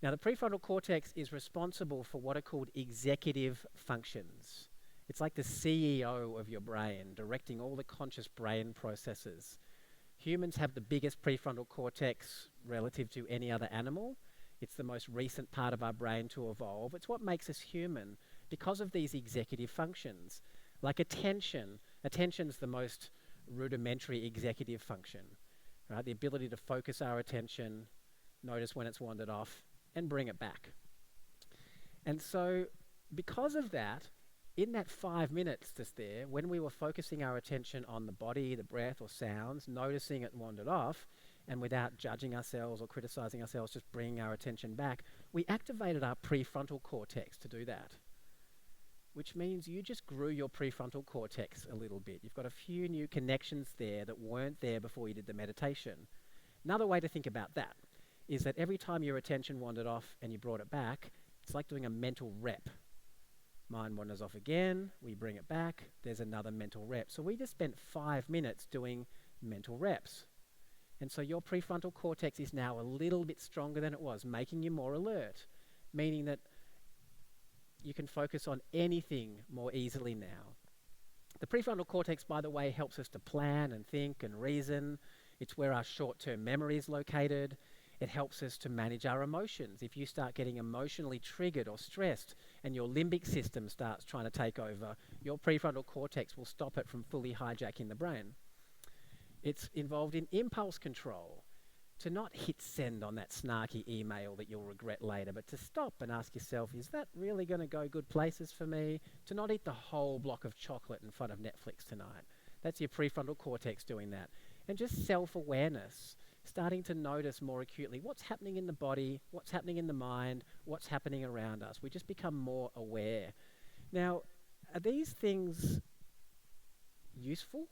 Now, the prefrontal cortex is responsible for what are called executive functions. It's like the CEO of your brain, directing all the conscious brain processes. Humans have the biggest prefrontal cortex relative to any other animal. It's the most recent part of our brain to evolve. It's what makes us human because of these executive functions. Like attention. Attention's the most rudimentary executive function, right? The ability to focus our attention, notice when it's wandered off, and bring it back. And so, because of that, in that 5 minutes just there, when we were focusing our attention on the body, the breath or sounds, noticing it wandered off, and without judging ourselves or criticizing ourselves, just bringing our attention back, we activated our prefrontal cortex to do that. Which means you just grew your prefrontal cortex a little bit. You've got a few new connections there that weren't there before you did the meditation. Another way to think about that is that every time your attention wandered off and you brought it back, it's like doing a mental rep. Mind wanders off again, we bring it back, there's another mental rep. So we just spent 5 minutes doing mental reps. And so your prefrontal cortex is now a little bit stronger than it was, making you more alert, meaning that you can focus on anything more easily now. The prefrontal cortex, by the way, helps us to plan and think and reason. It's where our short-term memory is located. It helps us to manage our emotions. If you start getting emotionally triggered or stressed and your limbic system starts trying to take over, your prefrontal cortex will stop it from fully hijacking the brain. It's involved in impulse control, to not hit send on that snarky email that you'll regret later, but to stop and ask yourself, is that really going to go good places for me? To not eat the whole block of chocolate in front of Netflix tonight. That's your prefrontal cortex doing that. And just self-awareness, starting to notice more acutely what's happening in the body, what's happening in the mind, what's happening around us. We just become more aware. Now, are these things useful?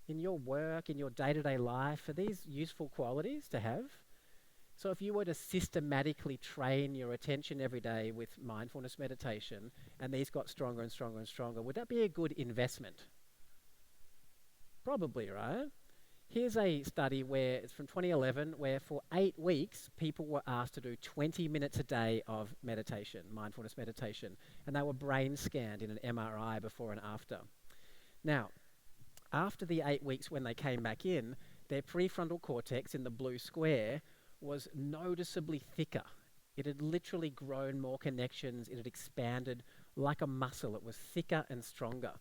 In your work, in your day-to-day life, are these useful qualities to have? So if you were to systematically train your attention every day with mindfulness meditation, and these got stronger and stronger and stronger, would that be a good investment? Probably, right? Here's a study where it's from 2011, where for 8 weeks, people were asked to do 20 minutes a day of meditation, mindfulness meditation, and they were brain scanned in an MRI before and after. Now, after the 8 weeks when they came back in, their prefrontal cortex in the blue square was noticeably thicker. It had literally grown more connections. It had expanded like a muscle. It was thicker and stronger.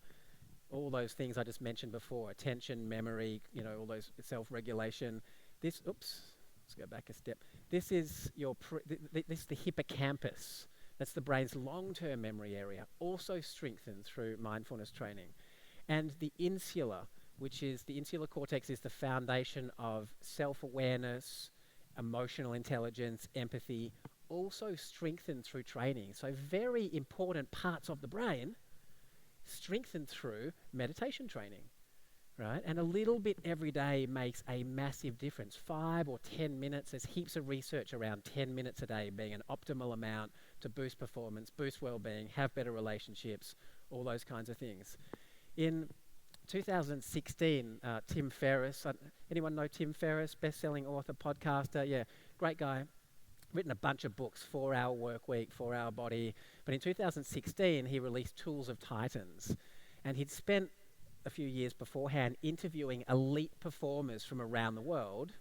All those things I just mentioned before, attention, memory, all those self-regulation. Let's go back a step. This is this is the hippocampus. That's the brain's long-term memory area, also strengthened through mindfulness training. And the insula, which is the insular cortex, is the foundation of self-awareness, emotional intelligence, empathy, also strengthened through training. So very important parts of the brain strengthened through meditation training, right? And a little bit every day makes a massive difference. 5 or 10 minutes, there's heaps of research around 10 minutes a day being an optimal amount to boost performance, boost well-being, have better relationships, all those kinds of things. In 2016, Tim Ferriss, anyone know Tim Ferriss, best-selling author, podcaster? Yeah, great guy. Written a bunch of books, 4-Hour Work Week, 4-Hour Body. But in 2016, he released Tools of Titans. And he'd spent a few years beforehand interviewing elite performers from around the world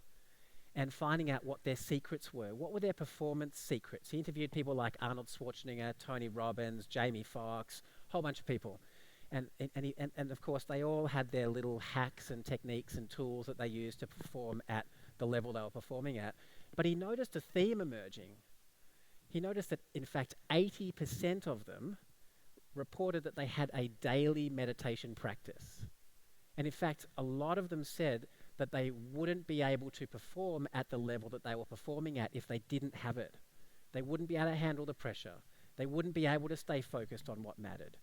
and finding out what their secrets were. What were their performance secrets? He interviewed people like Arnold Schwarzenegger, Tony Robbins, Jamie Foxx, a whole bunch of people. And of course, they all had their little hacks and techniques and tools that they used to perform at the level they were performing at. But he noticed a theme emerging. He noticed that, in fact, 80% of them reported that they had a daily meditation practice. And in fact, a lot of them said that they wouldn't be able to perform at the level that they were performing at if they didn't have it. They wouldn't be able to handle the pressure. They wouldn't be able to stay focused on what mattered.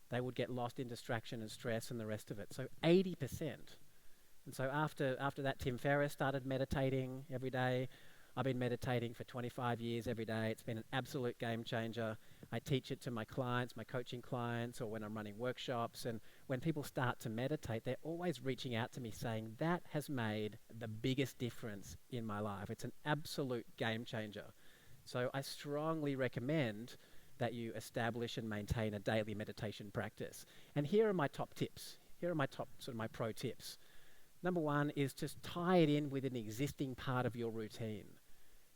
They would get lost in distraction and stress and the rest of it. So 80%. And so after that, Tim Ferriss started meditating every day. I've been meditating for 25 years every day. It's been an absolute game changer. I teach it to my clients, my coaching clients, or when I'm running workshops. And when people start to meditate, they're always reaching out to me saying, that has made the biggest difference in my life. It's an absolute game changer. So I strongly recommend that you establish and maintain a daily meditation practice. And here are my top tips. Here are my top my pro tips. Number one is just tie it in with an existing part of your routine.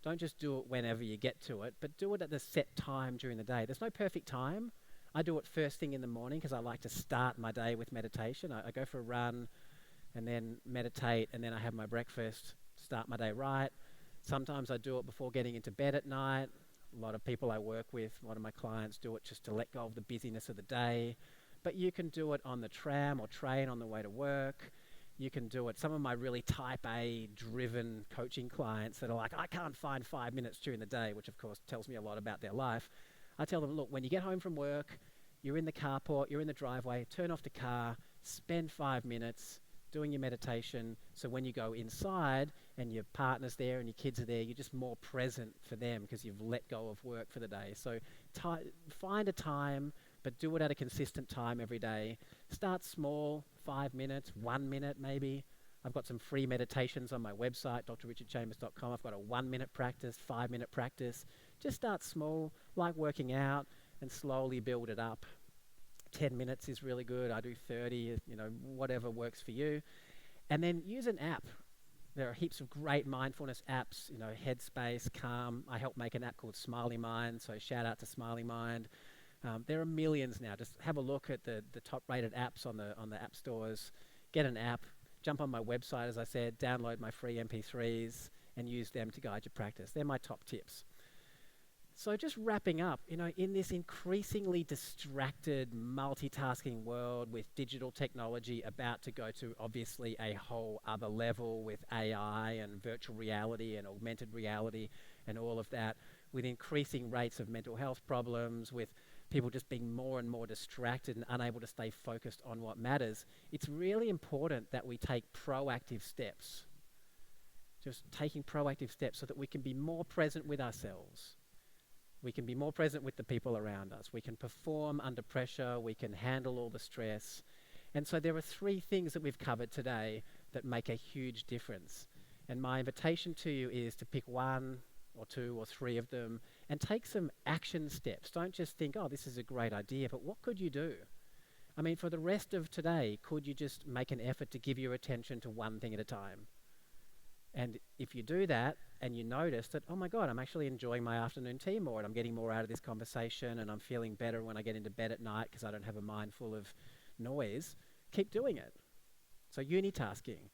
Don't just do it whenever you get to it, but do it at the set time during the day. There's no perfect time. I do it first thing in the morning because I like to start my day with meditation. I go for a run and then meditate, and then I have my breakfast, start my day right. Sometimes I do it before getting into bed at night. A lot of people I work with, a lot of my clients do it just to let go of the busyness of the day. But you can do it on the tram or train on the way to work. You can do it. Some of my really type A driven coaching clients that are like, I can't find 5 minutes during the day, which of course tells me a lot about their life. I tell them, look, when you get home from work, you're in the carport, you're in the driveway, turn off the car, spend 5 minutes doing your meditation. So when you go inside and your partner's there and your kids are there, you're just more present for them because you've let go of work for the day. So find a time, but do it at a consistent time every day. Start small, 5 minutes, 1 minute maybe. I've got some free meditations on my website, drrichardchambers.com. I've got a 1-minute practice, 5-minute practice. Just start small, like working out, and slowly build it up. 10 minutes is really good. I do 30, whatever works for you. And then use an app. There are heaps of great mindfulness apps, Headspace, Calm. I help make an app called Smiley Mind, so shout out to Smiley Mind. There are millions now. Just have a look at the top-rated apps on the app stores. Get an app. Jump on my website, as I said. Download my free MP3s and use them to guide your practice. They're my top tips. So just wrapping up, in this increasingly distracted, multitasking world with digital technology about to go to obviously a whole other level with AI and virtual reality and augmented reality and all of that, with increasing rates of mental health problems, with people just being more and more distracted and unable to stay focused on what matters, it's really important that we take proactive steps. Just taking proactive steps so that we can be more present with ourselves. We can be more present with the people around us. We can perform under pressure. We can handle all the stress. And so there are 3 things that we've covered today that make a huge difference. And my invitation to you is to pick 1 or 2 or 3 of them and take some action steps. Don't just think, oh, this is a great idea, but what could you do? I mean, for the rest of today, could you just make an effort to give your attention to one thing at a time? And if you do that and you notice that, oh my God, I'm actually enjoying my afternoon tea more and I'm getting more out of this conversation and I'm feeling better when I get into bed at night because I don't have a mind full of noise, keep doing it. So unitasking,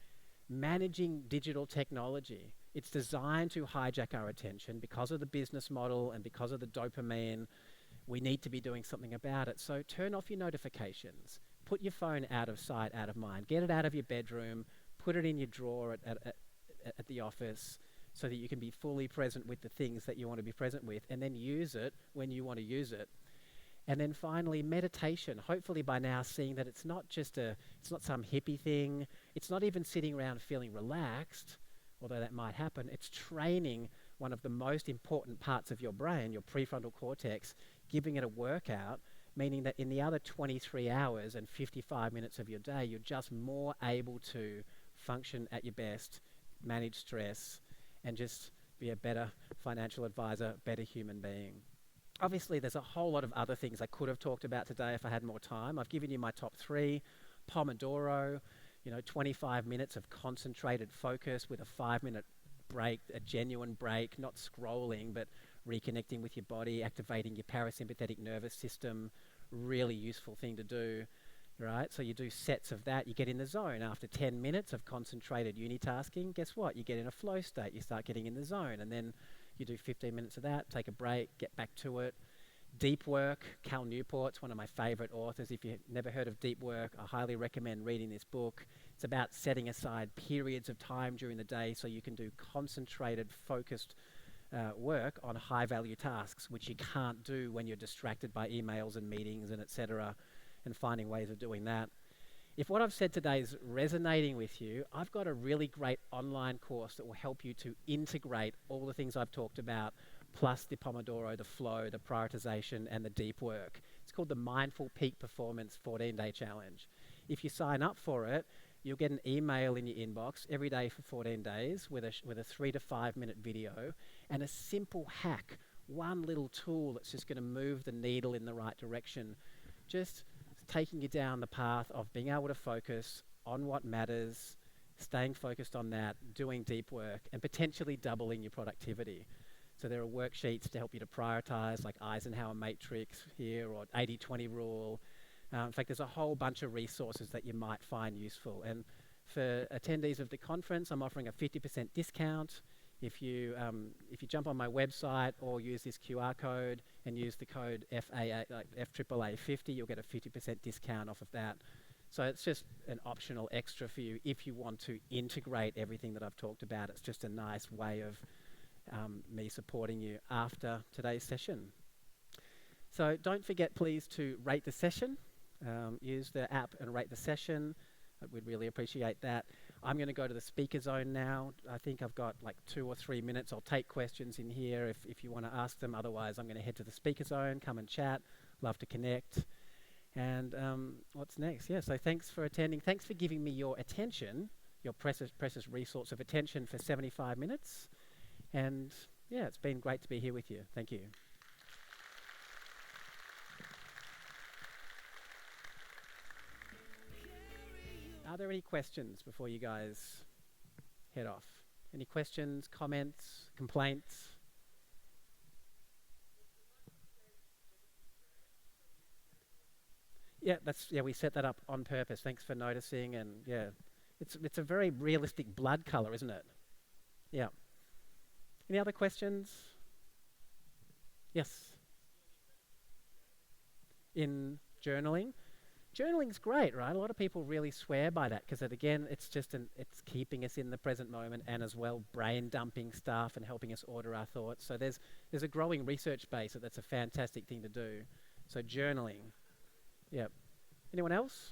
managing digital technology. It's designed to hijack our attention because of the business model and because of the dopamine. We need to be doing something about it. So turn off your notifications. Put your phone out of sight, out of mind. Get it out of your bedroom. Put it in your drawer at the office so that you can be fully present with the things that you want to be present with, and then use it when you want to use it. And then finally, meditation. Hopefully by now seeing that it's not some hippie thing. It's not even sitting around feeling relaxed, although that might happen. It's training one of the most important parts of your brain, your prefrontal cortex, giving it a workout, meaning that in the other 23 hours and 55 minutes of your day, you're just more able to function at your best, manage stress, and just be a better financial advisor, better human being. Obviously, there's a whole lot of other things I could have talked about today if I had more time. I've given you my top 3. Pomodoro, 25 minutes of concentrated focus with a 5-minute break, a genuine break, not scrolling, but reconnecting with your body, activating your parasympathetic nervous system. Really useful thing to do. Right, so you do sets of that, you get in the zone. After 10 minutes of concentrated unitasking, guess what? You get in a flow state, you start getting in the zone, and then you do 15 minutes of that, take a break, get back to it. Deep work, Cal Newport's one of my favorite authors. If you've never heard of deep work, I highly recommend reading this book. It's about setting aside periods of time during the day so you can do concentrated, focused work on high-value tasks, which you can't do when you're distracted by emails and meetings and etc., and finding ways of doing that. If what I've said today is resonating with you, I've got a really great online course that will help you to integrate all the things I've talked about, plus the Pomodoro, the flow, the prioritization, and the deep work. It's called the Mindful Peak Performance 14-Day Challenge. If you sign up for it, you'll get an email in your inbox every day for 14 days with a 3 to 5 minute video and a simple hack, one little tool that's just going to move the needle in the right direction. Just taking you down the path of being able to focus on what matters, staying focused on that, doing deep work, and potentially doubling your productivity. So there are worksheets to help you to prioritize, like Eisenhower Matrix here, or 80-20 rule. In fact, there's a whole bunch of resources that you might find useful. And for attendees of the conference, I'm offering a 50% discount. If you jump on my website or use this QR code and use the code FAAA50, you'll get a 50% discount off of that. So it's just an optional extra for you if you want to integrate everything that I've talked about. It's just a nice way of me supporting you after today's session. So don't forget, please, to rate the session. Use the app and rate the session. We'd really appreciate that. I'm going to go to the speaker zone now. I think I've got like 2 or 3 minutes. I'll take questions in here if you want to ask them. Otherwise, I'm going to head to the speaker zone, come and chat. Love to connect. And what's next? Yeah, so thanks for attending. Thanks for giving me your attention, your precious resource of attention for 75 minutes. And yeah, it's been great to be here with you. Thank you. Are there any questions before you guys head off? Any questions, comments, complaints? Yeah, we set that up on purpose. Thanks for noticing. And yeah, it's a very realistic blood color, isn't it? Yeah. Any other questions? Yes. In journaling? Journaling's great, right? A lot of people really swear by that because, again, it's keeping us in the present moment and as well brain dumping stuff and helping us order our thoughts. So there's a growing research base that's a fantastic thing to do. So journaling. Yeah. Anyone else?